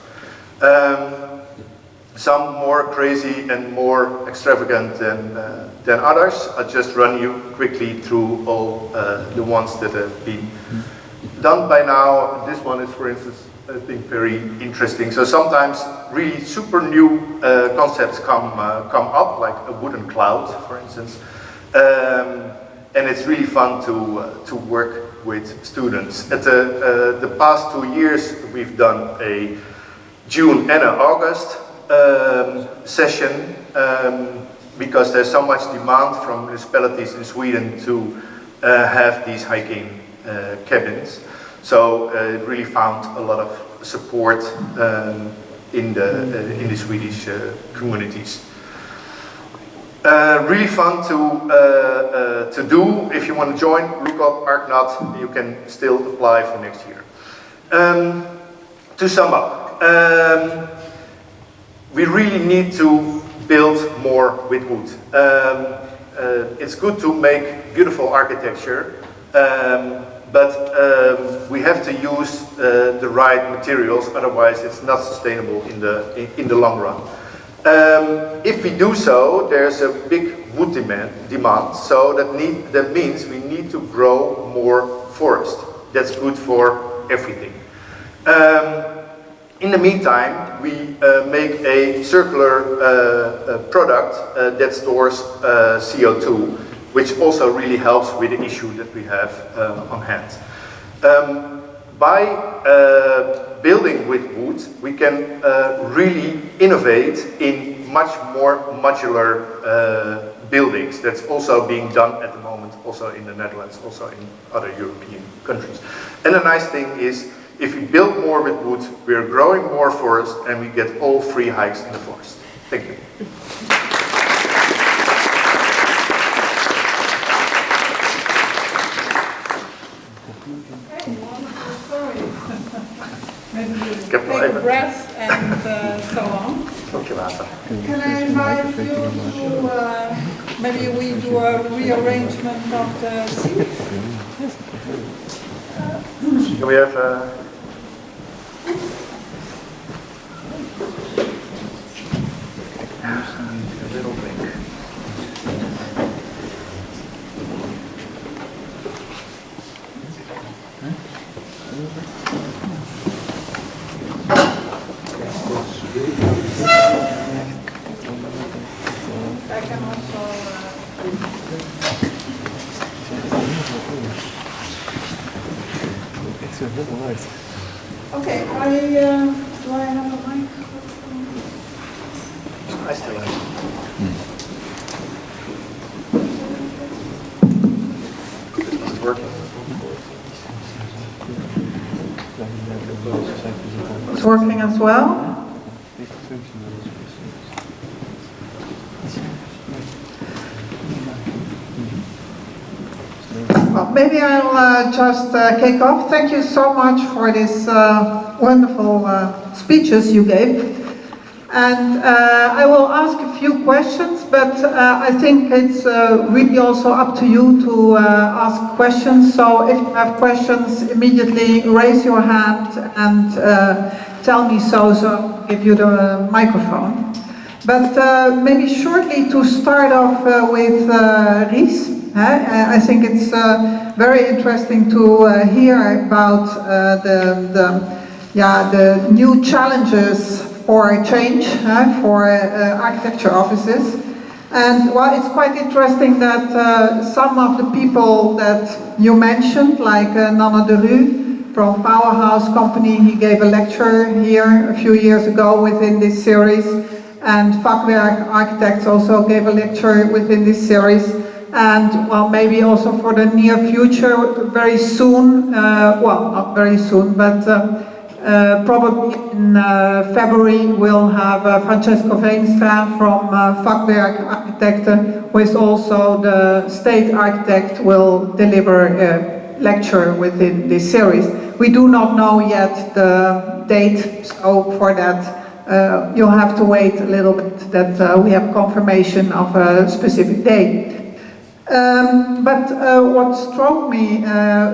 Some more crazy and more extravagant than others. I'll just run you quickly through all the ones that have been done by now. This one is, for instance, I think very interesting. So sometimes really super new concepts come up, like a wooden cloud, for instance, and it's really fun to work with students. At the past 2 years, we've done a June and an August session because there's so much demand from municipalities in Sweden to have these hiking cabins. So it really found a lot of support in the Swedish communities. Really fun to do. If you want to join, look up ArcNut. You can still apply for next year. To sum up, we really need to build more with wood. It's good to make beautiful architecture, but we have to use the right materials, otherwise it's not sustainable in the long run. If we do so, there's a big wood demand, so that means we need to grow more forest. That's good for everything. In the meantime, we make a circular product that stores CO2, which also really helps with the issue that we have on hand. By building with wood, we can really innovate in much more modular buildings. That's also being done at the moment, also in the Netherlands, also in other European countries. And the nice thing is, if we build more with wood, we are growing more forest, and we get all free hikes in the forest. Thank you. Take a breath and so on. Can I invite you to, maybe we do a rearrangement of the seats? Can we have a little break? I can also... Okay, do I have a microphone? I still have. Is it working? It's working as well. Well, maybe I'll just kick off. Thank you so much for this wonderful speeches you gave. And I will ask a few questions, but I think it's really also up to you to ask questions. So if you have questions, immediately raise your hand and tell me so I'll give you the microphone. But maybe shortly to start off with Ries. I think it's very interesting to hear about the new challenges for change for architecture offices. And well, it's quite interesting that some of the people that you mentioned, like Nanne de Rue from Powerhouse Company, he gave a lecture here a few years ago within this series. And Vakwerk Architects also gave a lecture within this series. And well, maybe also for the near future, very soon, well, not very soon, but probably in February, we'll have Francesco Veenstra from Vakwerk Architecten, who is also the state architect, will deliver a lecture within this series. We do not know yet the date, so for that, you'll have to wait a little bit that we have confirmation of a specific date. But what struck me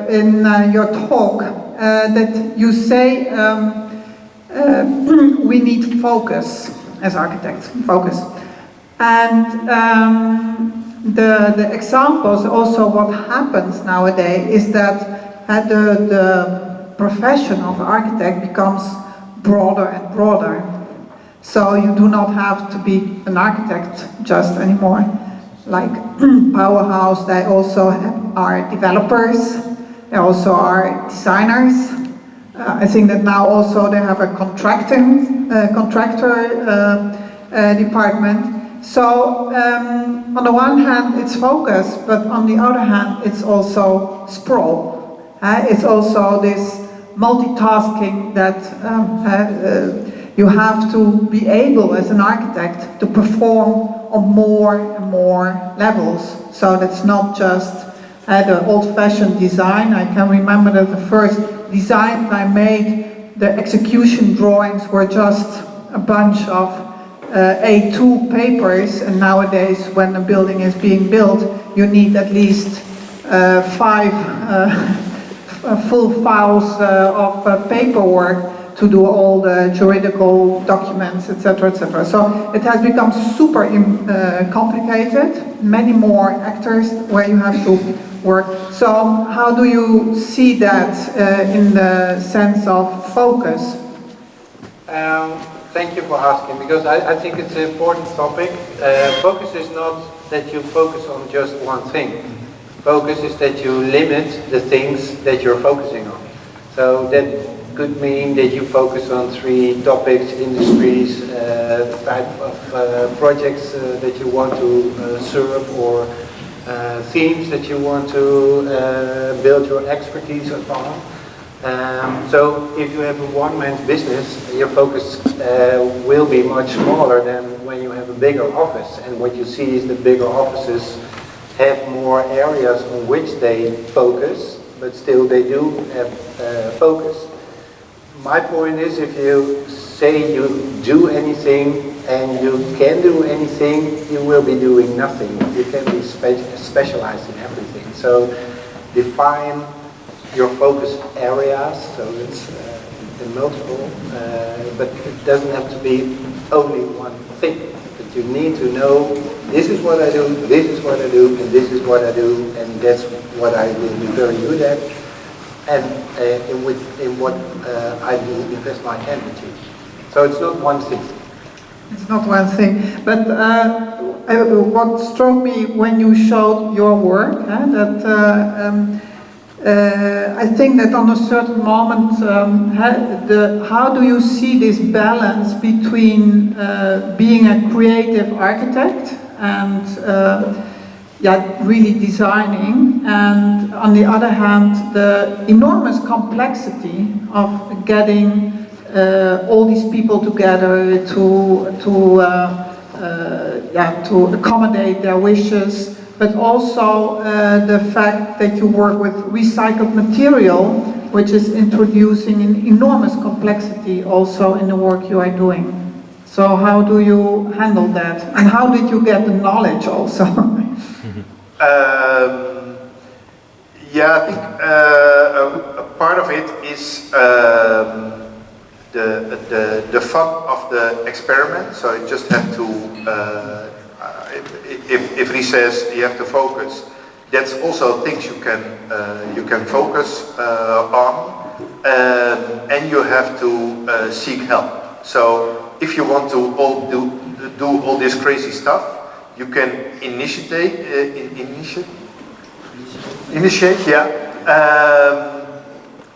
in your talk, that you say we need focus as architects, focus. And the examples, also what happens nowadays is that the profession of architect becomes broader and broader. So you do not have to be an architect just anymore. Like Powerhouse, they also are developers, they also are designers. I think that now also they have a contractor department. So on the one hand it's focus, but on the other hand it's also sprawl. It's also this multitasking that you have to be able as an architect to perform on more and more levels. So that's not just the old-fashioned design. I can remember that the first designs I made, the execution drawings were just a bunch of A2 papers, and nowadays when a building is being built you need at least 5 full files of paperwork to do all the juridical documents, etc., etc. So it has become super complicated, many more actors where you have to work. So how do you see that in the sense of focus? Thank you for asking, because I think it's an important topic. Focus is not that you focus on just one thing. Focus is that you limit the things that you're focusing on. So that could mean that you focus on 3 topics, industries, type of projects that you want to serve, or themes that you want to build your expertise upon. So if you have a one-man business, your focus will be much smaller than when you have a bigger office. And what you see is that bigger offices have more areas on which they focus, but still they do have focus. My point is, if you say you do anything and you can do anything, you will be doing nothing. You can be specialized in everything. So define your focus areas, so it's multiple, but it doesn't have to be only one thing. But you need to know, this is what I do, this is what I do, and this is what I do, and that's what I will be very good at, and in what I will invest my energy. So it's not one thing. It's not one thing, but what struck me when you showed your work, that I think that on a certain moment, how do you see this balance between being a creative architect and really designing, and on the other hand, the enormous complexity of getting all these people together to accommodate their wishes, but also the fact that you work with recycled material, which is introducing an enormous complexity also in the work you are doing. So how do you handle that? And how did you get the knowledge also? Yeah, I think a part of it is the fun of the experiment. So you just have to, if Ries says you have to focus, that's also things you can focus on, and you have to seek help. So if you want to do all this crazy stuff, you can initiate, yeah,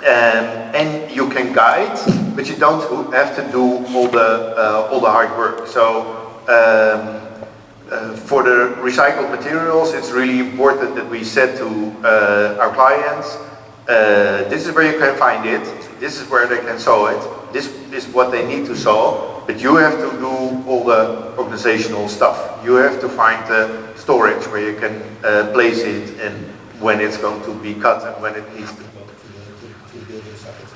and you can guide, but you don't have to do all the hard work. So for the recycled materials, it's really important that we said to our clients, this is where you can find it, this is where they can sew it, this is what they need to sew, but you have to do all the organizational stuff. You have to find the storage where you can place it, and when it's going to be cut and when it needs to go to the recycled.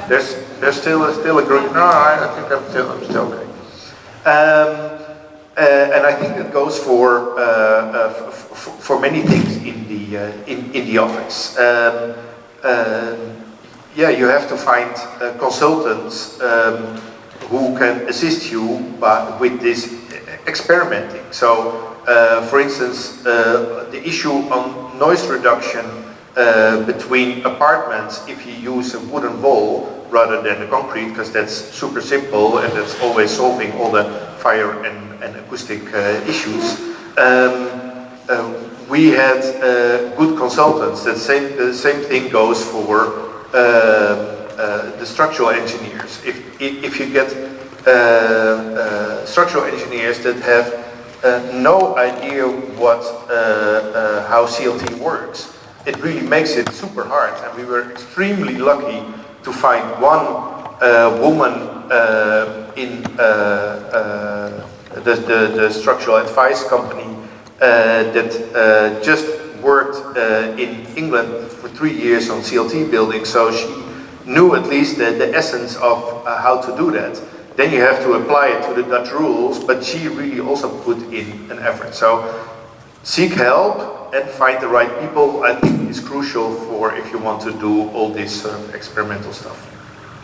There's still a group. No, I think I'm still okay. And I think that goes for many things in the office. Yeah, you have to find consultants who can assist you with this experimenting. So For instance, the issue on noise reduction between apartments if you use a wooden wall rather than the concrete, because that's super simple and that's always solving all the fire and acoustic issues. We had good consultants. The same thing goes for the structural engineers. If you get structural engineers that have no idea how CLT works, it really makes it super hard. And we were extremely lucky to find one woman in the structural advice company that just worked in England for 3 years on CLT buildings, so she knew at least the essence of how to do that. Then you have to apply it to the Dutch rules, but she really also put in an effort. So seek help and find the right people, I think, is crucial for if you want to do all this sort of experimental stuff.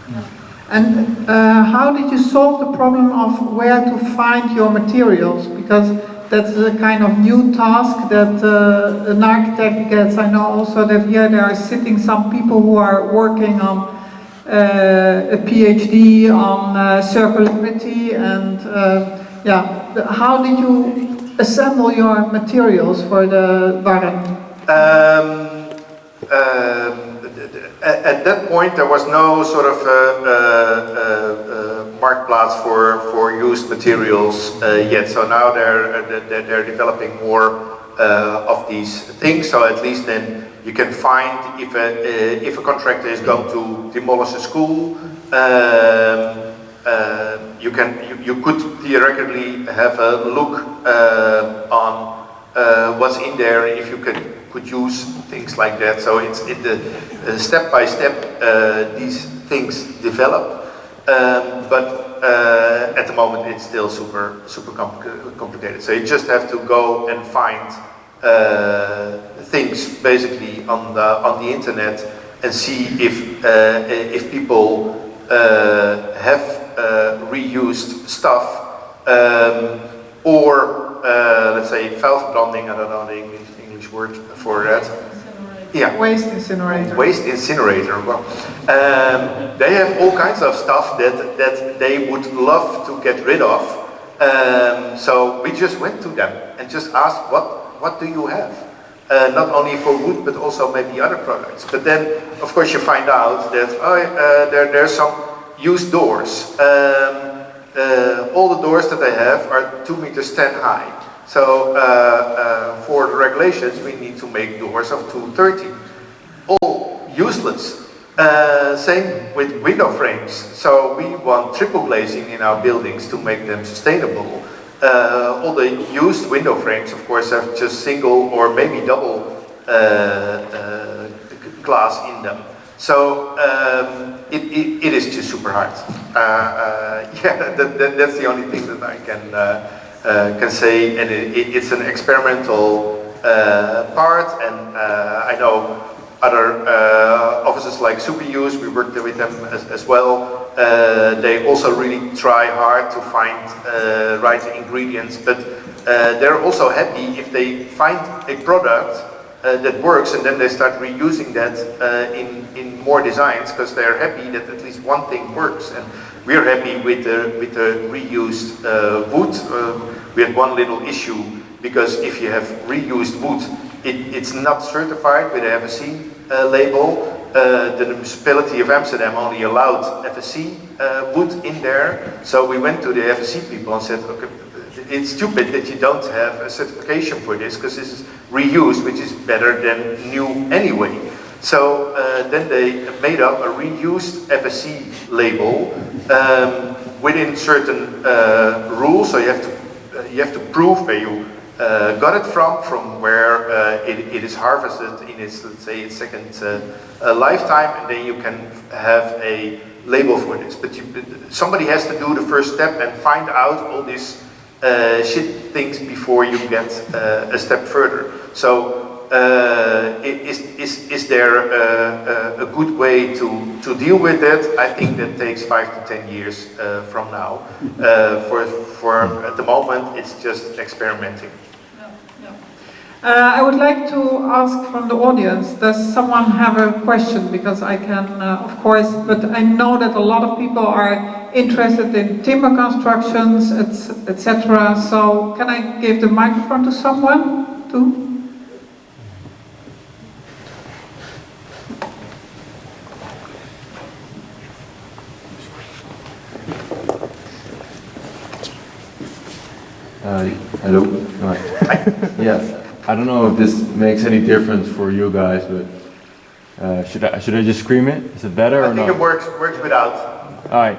Yeah. And how did you solve the problem of where to find your materials? Because that's a kind of new task that an architect gets. I know also that here there are sitting some people who are working on a PhD on circularity, and how did you assemble your materials for the Warren? At that point there was no sort of marktplaats for used materials yet, so now they're developing more of these things, so at least then you can find if a contractor is going to demolish a school, you could theoretically have a look on what's in there, if you could use things like that. So it's step by step these things develop, but at the moment it's still super complicated. So you just have to go and find things basically on the internet and see if people have reused stuff, or let's say vuilverbranding, I don't know the English word for that. Yeah. Waste incinerator. Waste incinerator. Well, they have all kinds of stuff that they would love to get rid of. So we just went to them and just asked, what do you have? Not only for wood, but also maybe other products. But then, of course, you find out that there's some used doors. All the doors that they have are 2 meters 10 high. So for the regulations, we need to make doors of 230. All useless. Same with window frames. So we want triple glazing in our buildings to make them sustainable. All the used window frames, of course, have just single or maybe double glass in them. So it is just super hard. That's the only thing that I can say, and it's an experimental part, and I know other offices like Superuse, we worked with them as well. They also really try hard to find right ingredients, but they're also happy if they find a product that works, and then they start reusing that in more designs, because they're happy that at least one thing works. And we're happy with the reused wood. We had one little issue, because if you have reused wood, it's not certified with a FSC label. The municipality of Amsterdam only allowed FSC wood in there. So we went to the FSC people and said, okay, it's stupid that you don't have a certification for this, because this is reused, which is better than new anyway. So then they made up a reused FSC label within certain rules. So you have to prove where you got it from where it is harvested in its, let's say, its second lifetime, and then you can have a label for this. But somebody has to do the first step and find out all these shit things before you get a step further. So is there a good way to deal with that? I think that takes 5 to 10 years from now. For at the moment, it's just experimenting. I would like to ask from the audience, does someone have a question? Because I can, of course, but I know that a lot of people are interested in timber constructions, etc. So can I give the microphone to someone too? Hello. Right. Yeah. I don't know if this makes any difference for you guys, but should I just scream it? Is it better or not? I think it works without. All right.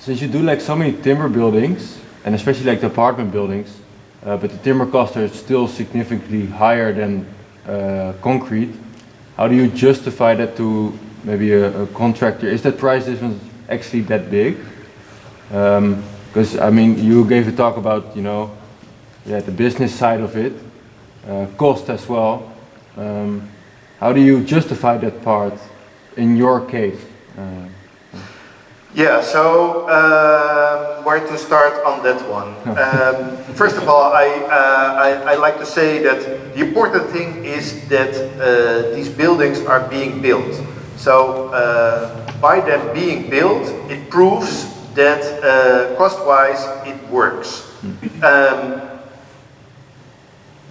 Since you do like so many timber buildings, and especially like the apartment buildings, but the timber costs are still significantly higher than concrete. How do you justify that to maybe a contractor? Is that price difference actually that big? Because I mean, you gave a talk about, you know, the business side of it, cost as well. How do you justify that part in your case? Yeah, so where to start on that one? First of all, I like to say that the important thing is that these buildings are being built. So by them being built, it proves that cost-wise it works.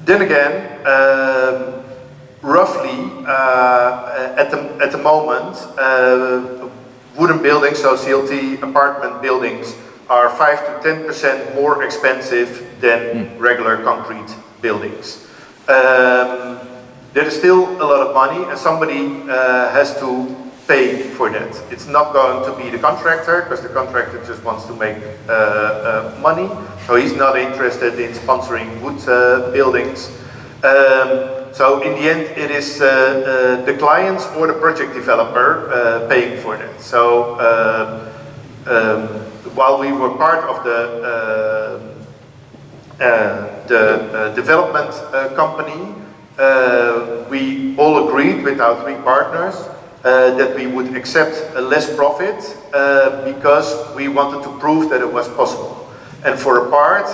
Then again, roughly at the moment, wooden buildings, so CLT apartment buildings, are 5 to 10% more expensive than regular concrete buildings. There is still a lot of money, and somebody has to pay for that. It's not going to be the contractor, because the contractor just wants to make money, so he's not interested in sponsoring wood buildings. So in the end, it is the clients or the project developer paying for that. So while we were part of the development company, we all agreed with our 3 partners that we would accept a less profit because we wanted to prove that it was possible. And for a part,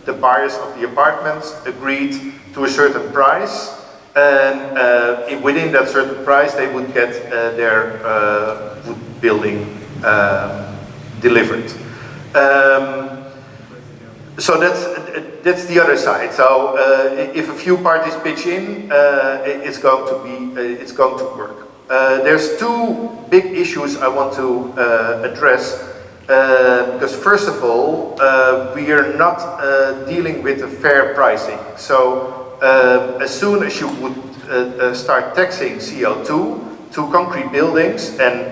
the buyers of the apartments agreed to a certain price, and within that certain price they would get their wood building delivered. So that's the other side. So if a few parties pitch in, it's going to work. There's 2 big issues I want to address. Because first of all, we are not dealing with a fair pricing. So as soon as you would start taxing CO2 to concrete buildings and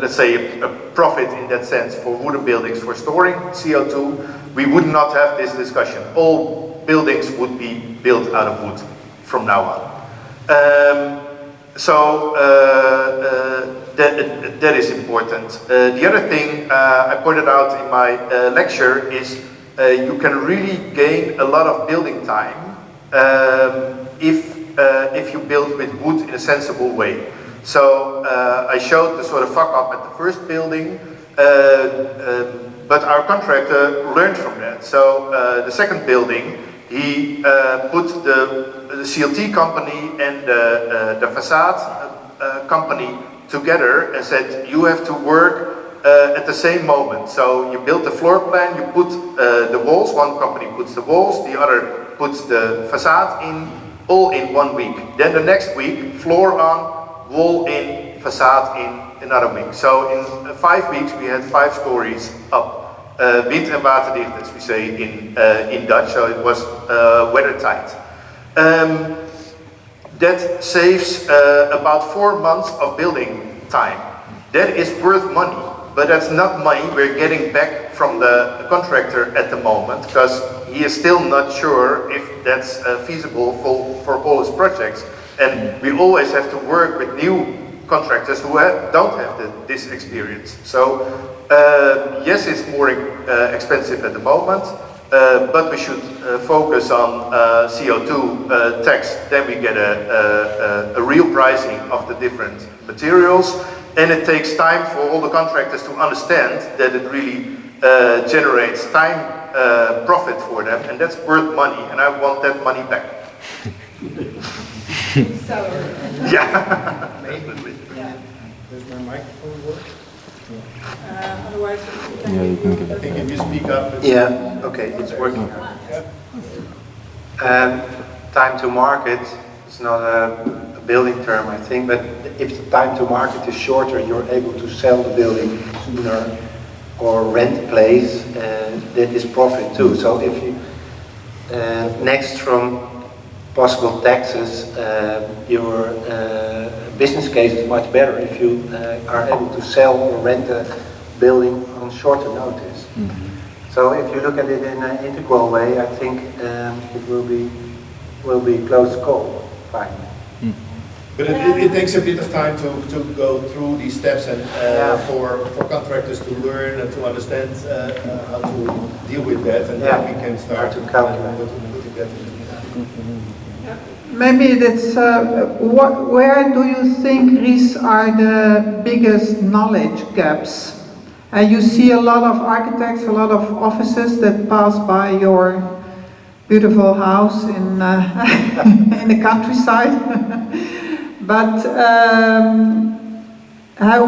let's say a profit in that sense for wooden buildings for storing CO2, we would not have this discussion. All buildings would be built out of wood from now on. That is important. The other thing I pointed out in my lecture is you can really gain a lot of building time if you build with wood in a sensible way. So I showed the sort of fuck up at the first building, but our contractor learned from that. So the second building, he put the CLT company and the facade company together and said, you have to work at the same moment. So you build the floor plan, you put the walls, one company puts the walls, the other puts the facade in, all in 1 week. Then the next week, floor on, wall in, facade in another week. So in 5 weeks we had 5 stories up. Wind en waterdicht, as we say in Dutch, so it was weathertight. That saves about 4 months of building time. That is worth money, but that's not money we're getting back from the contractor at the moment, because he is still not sure if that's feasible for all his projects. And we always have to work with new contractors who don't have this experience. So yes, it's more expensive at the moment, but we should focus on CO2 tax. Then we get a real pricing of the different materials, and it takes time for all the contractors to understand that it really generates time profit for them, and that's worth money, and I want that money back. Salary. Yeah. Yeah. Does my microphone work? Otherwise, Yeah, you can give I think if you speak up. Yeah, okay, it's working. Time to market is not a building term, I think, but if the time to market is shorter, you're able to sell the building sooner or rent a place, that is profit too. So if you, next from possible taxes, your business case is much better if you are able to sell or rent a building on shorter notice. So if you look at it in an integral way, I think it will be close call, finally. But it takes a bit of time to go through these steps and for contractors to learn and to understand how to deal with that, and then we can start to calculate. putting that in. maybe that's, where do you think, Ries, are the biggest knowledge gaps? You see a lot of architects, a lot of offices that pass by your beautiful house in, in the countryside. But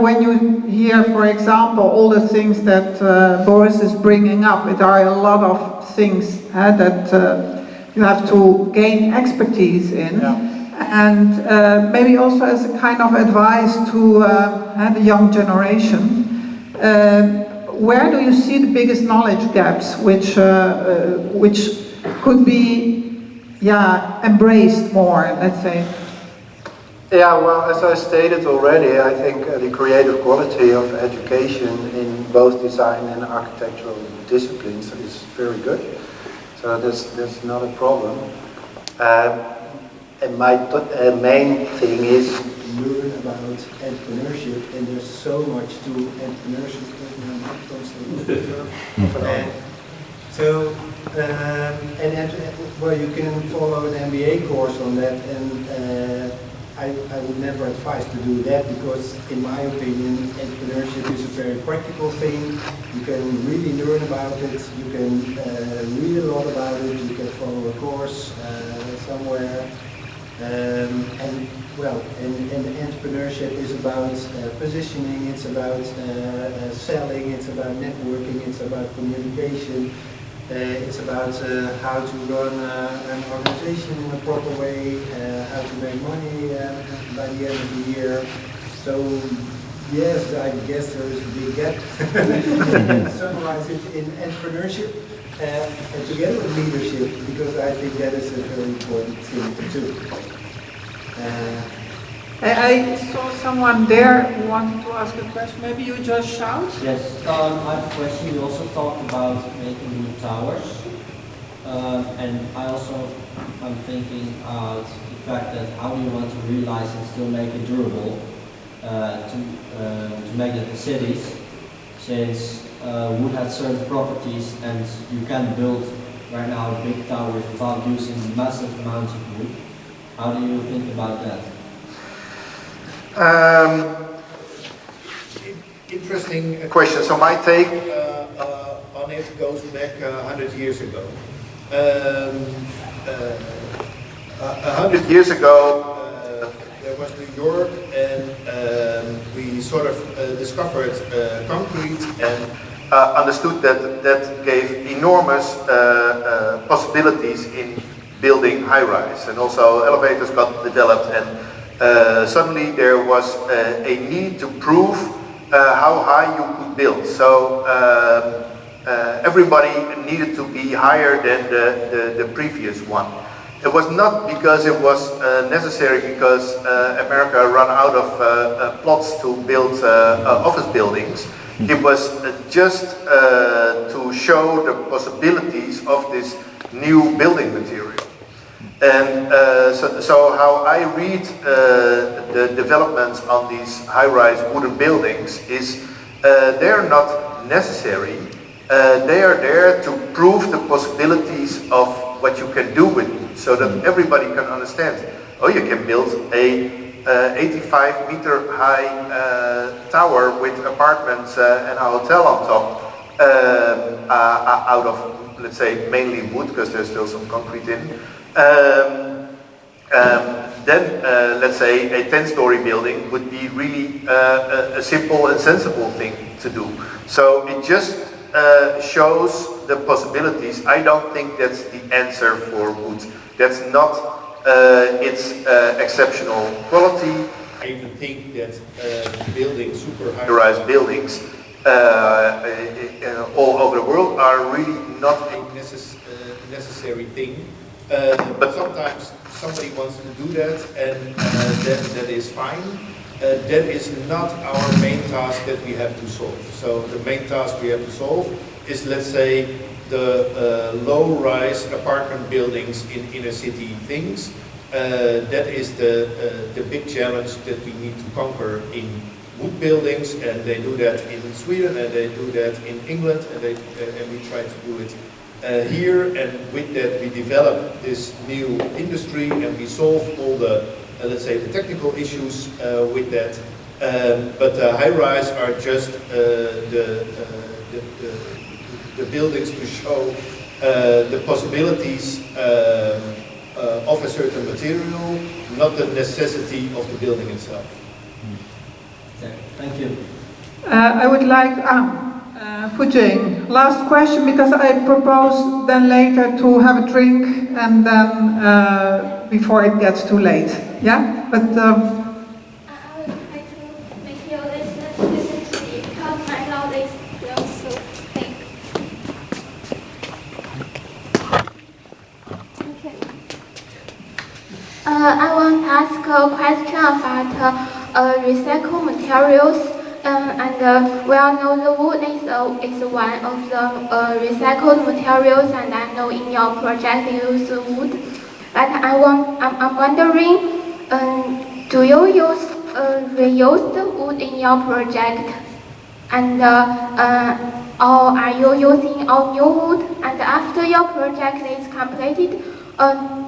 when you hear, for example, all the things that Boris is bringing up, there are a lot of things that you have to gain expertise in. And maybe also as a kind of advice to the young generation, where do you see the biggest knowledge gaps which could be embraced more, let's say? Yeah, well, as I stated already, I think the creative quality of education in both design and architectural disciplines is very good. So that's not a problem. And my main thing is learn about entrepreneurship, and there's so much to entrepreneurship. Well, you can follow an MBA course on that, and I would never advise to do that, because in my opinion entrepreneurship is a very practical thing. You can really learn about it, you can read a lot about it, you can follow a course somewhere, and entrepreneurship is about positioning, it's about selling, it's about networking, it's about communication. It's about how to run an organization in a proper way, how to make money by the end of the year. So, yes, I guess there is a big gap. Summarize it in entrepreneurship and together with leadership, because I think that is a very important thing to do. I saw someone there who wanted to ask a question. Maybe you just shout? Yes, I have a question. You also talked about making new towers. And I'm thinking about the fact that how do you want to realize and still make it durable to make it in cities, since wood has certain properties and you can build right now big towers without using massive amounts of wood. How do you think about that? Interesting question. So my take on it goes back 100 years ago. 100 years ago, there was New York, and we sort of discovered concrete and understood that gave enormous possibilities in building high-rise, and also elevators got developed, and suddenly there was a need to prove how high you could build. So everybody needed to be higher than the previous one. It was not because it was necessary, because America ran out of plots to build office buildings. It was just to show the possibilities of this new building material. And so how I read the developments on these high-rise wooden buildings is they're not necessary. They are there to prove the possibilities of what you can do with wood, so that everybody can understand. Oh, you can build a 85-meter high tower with apartments and a hotel on top out of let's say, mainly wood, because there's still some concrete in. Then, let's say, a 10-story building would be really a simple and sensible thing to do. So it just shows the possibilities. I don't think that's the answer for wood. That's not its exceptional quality. I even think that buildings, super high-rise buildings, all over the world are really not a necessary thing. But sometimes somebody wants to do that, and that is fine. That is not our main task that we have to solve. So the main task we have to solve is, let's say, the low-rise apartment buildings in inner city things. That is the big challenge that we need to conquer in wood buildings, and they do that in Sweden, and they do that in England, and we try to do it here. And with that, we develop this new industry, and we solve all the, let's say, the technical issues with that. But high-rise are just the buildings to show the possibilities of a certain material, not the necessity of the building itself. Okay, thank you. I would like, Fujing, last question, because I propose then later to have a drink and then before it gets too late. Yeah? But I will try to make you listen to me because my knowledge will so think. Okay. I want to ask a question about recycled materials. We all know the wood is one of the recycled materials, and I know in your project you use wood. But I'm wondering, do you use reused wood in your project, and or are you using all new wood? And after your project is completed,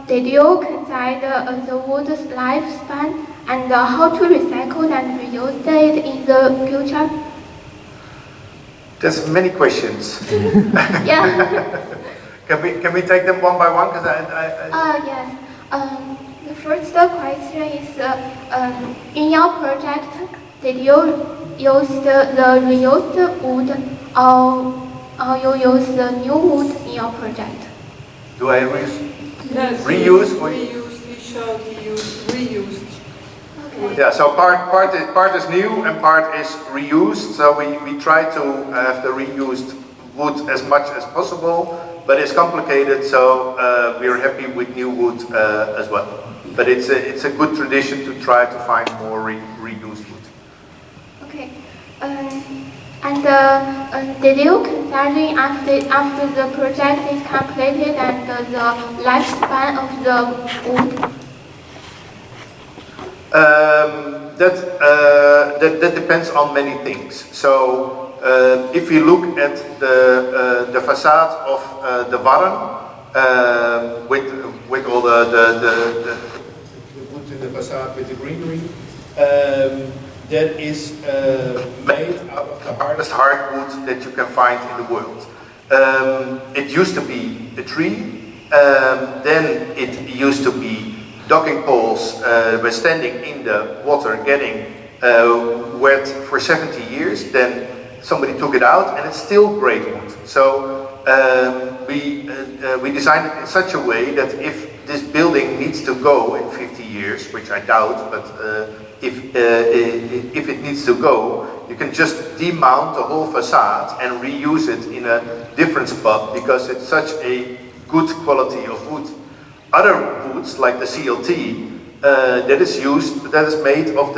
did you consider the wood's lifespan and how to recycle and reuse it in the future? There's many questions. Yeah. Can we take them one by one? Because Yes. The first question is, in your project, did you use the reused wood or you use the new wood in your project? Do I reuse? yes, Reuse? Reused. He showed he used reused. Okay. Yeah, so part is new and part is reused. So we try to have the reused wood as much as possible, but it's complicated. So we're happy with new wood as well. But it's a good tradition to try to find more reused wood. Okay. Did you consider after the project is completed and the lifespan of the wood? That depends on many things. So if you look at the facade of the Warren, with all the wood in the facade with the greenery, that is made out of the hardest hardwood that you can find in the world. It used to be a tree, then it used to be docking poles were standing in the water getting wet for 70 years, then somebody took it out and it's still great wood. So we designed it in such a way that if this building needs to go in 50 years, which I doubt, but if it needs to go, you can just demount the whole facade and reuse it in a different spot because it's such a good quality of wood. Other woods, like the CLT, that is made of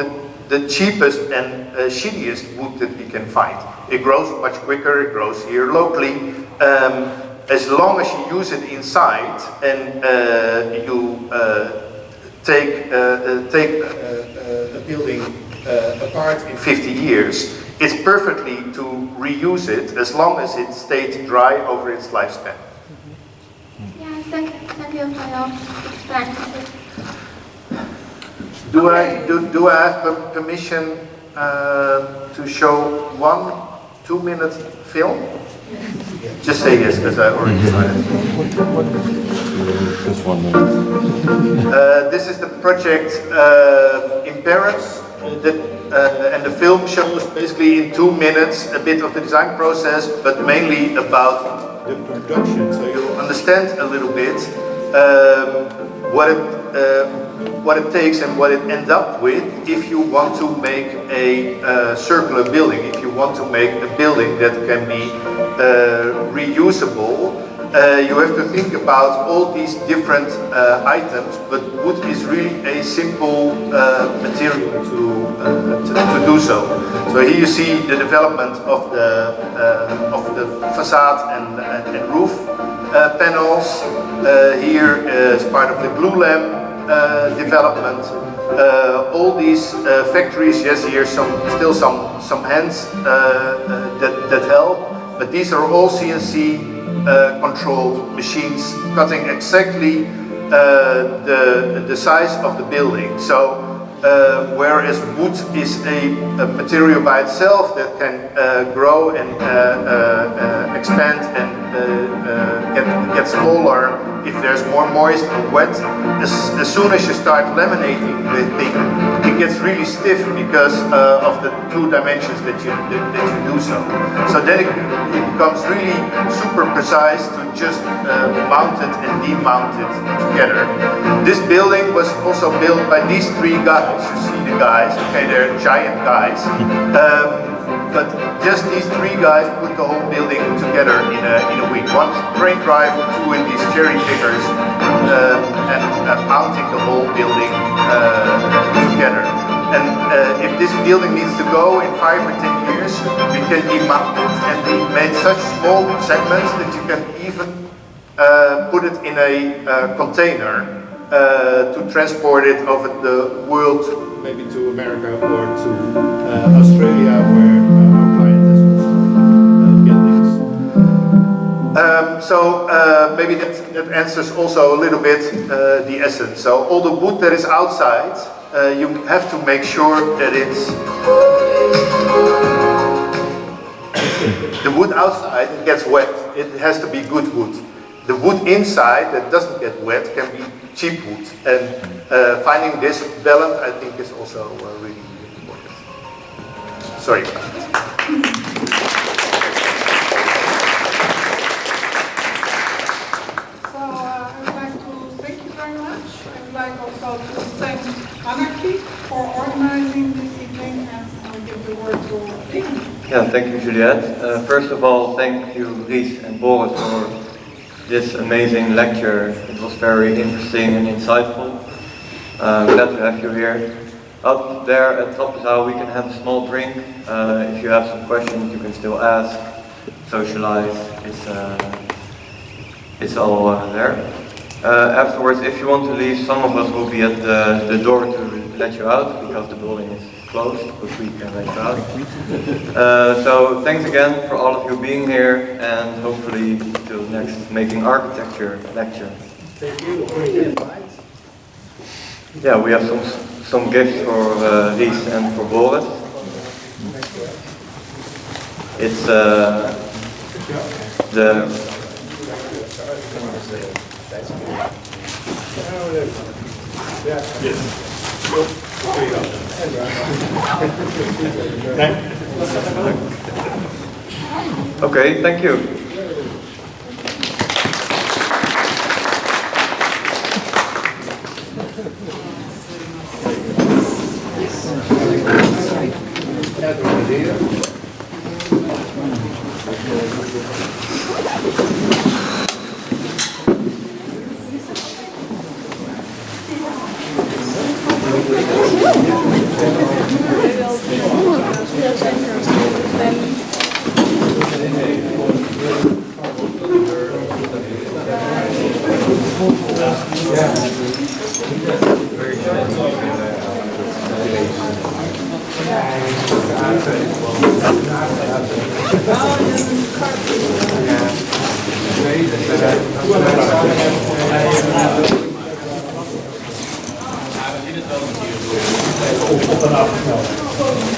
the cheapest and shittiest wood that we can find. It grows much quicker, it grows here locally. As long as you use it inside and you take a building apart in 50 years, it's perfectly to reuse it as long as it stayed dry over its lifespan. Yeah, thank you for your explanation. Do I have permission to show 1 2-minute film? Just say yes, because I already started. Just 1 minute. This is the project in Paris, and the film shows basically in 2 minutes a bit of the design process, but mainly about the production. So you understand a little bit what it takes and what it ends up with if you want to make a circular building, if you want to make a building that can be reusable. You have to think about all these different items, but wood is really a simple material to do so. So here you see the development of the facade and roof panels. Here is part of the glue lamp development. All these factories, yes, here still some hands that help, but these are all CNC controlled machines cutting exactly the size of the building. So whereas wood is a material by itself that can grow and expand and get smaller if there's more moist or wet, as soon as you start laminating the thing, it gets really stiff because of the 2 dimensions that you do so. So then it becomes really super precise to just mount it and demount it together. This building was also built by these 3 guys. You see the guys, okay, they're giant guys. But just these 3 guys put the whole building together in a week. 1 crane driver, 2 in these cherry pickers, and mounting the whole building together. And if this building needs to go in 5 or 10 years, it can be mounted and be made such small segments that you can even put it in a container to transport it over the world, maybe to America or to Australia, where our client has also buildings. So maybe that answers also a little bit the essence. So all the wood that is outside, you have to make sure that it's the wood outside, it gets wet. It has to be good wood. The wood inside that doesn't get wet can be cheap wood, and finding this balance, I think, is also really important. Sorry about that. So I would like to thank you very much. I would like also to thank Anarchy for organizing this evening, and I'll give the word to Dick. Yeah, thank you, Juliette. First of all, thank you, Ries and Boris, for this amazing lecture. It was very interesting and insightful. Glad to have you here. Up there at top is how we can have a small drink. If you have some questions, you can still ask, socialize. It's all there. Afterwards, if you want to leave, some of us will be at the door to let you out, because the building is closed, but we can let you out. So thanks again for all of you being here, and hopefully till the next Making Architecture lecture. Thank you for the invite. Yeah, we have some gifts for Ries and for Boris. It's the Okay, thank you. Op en af.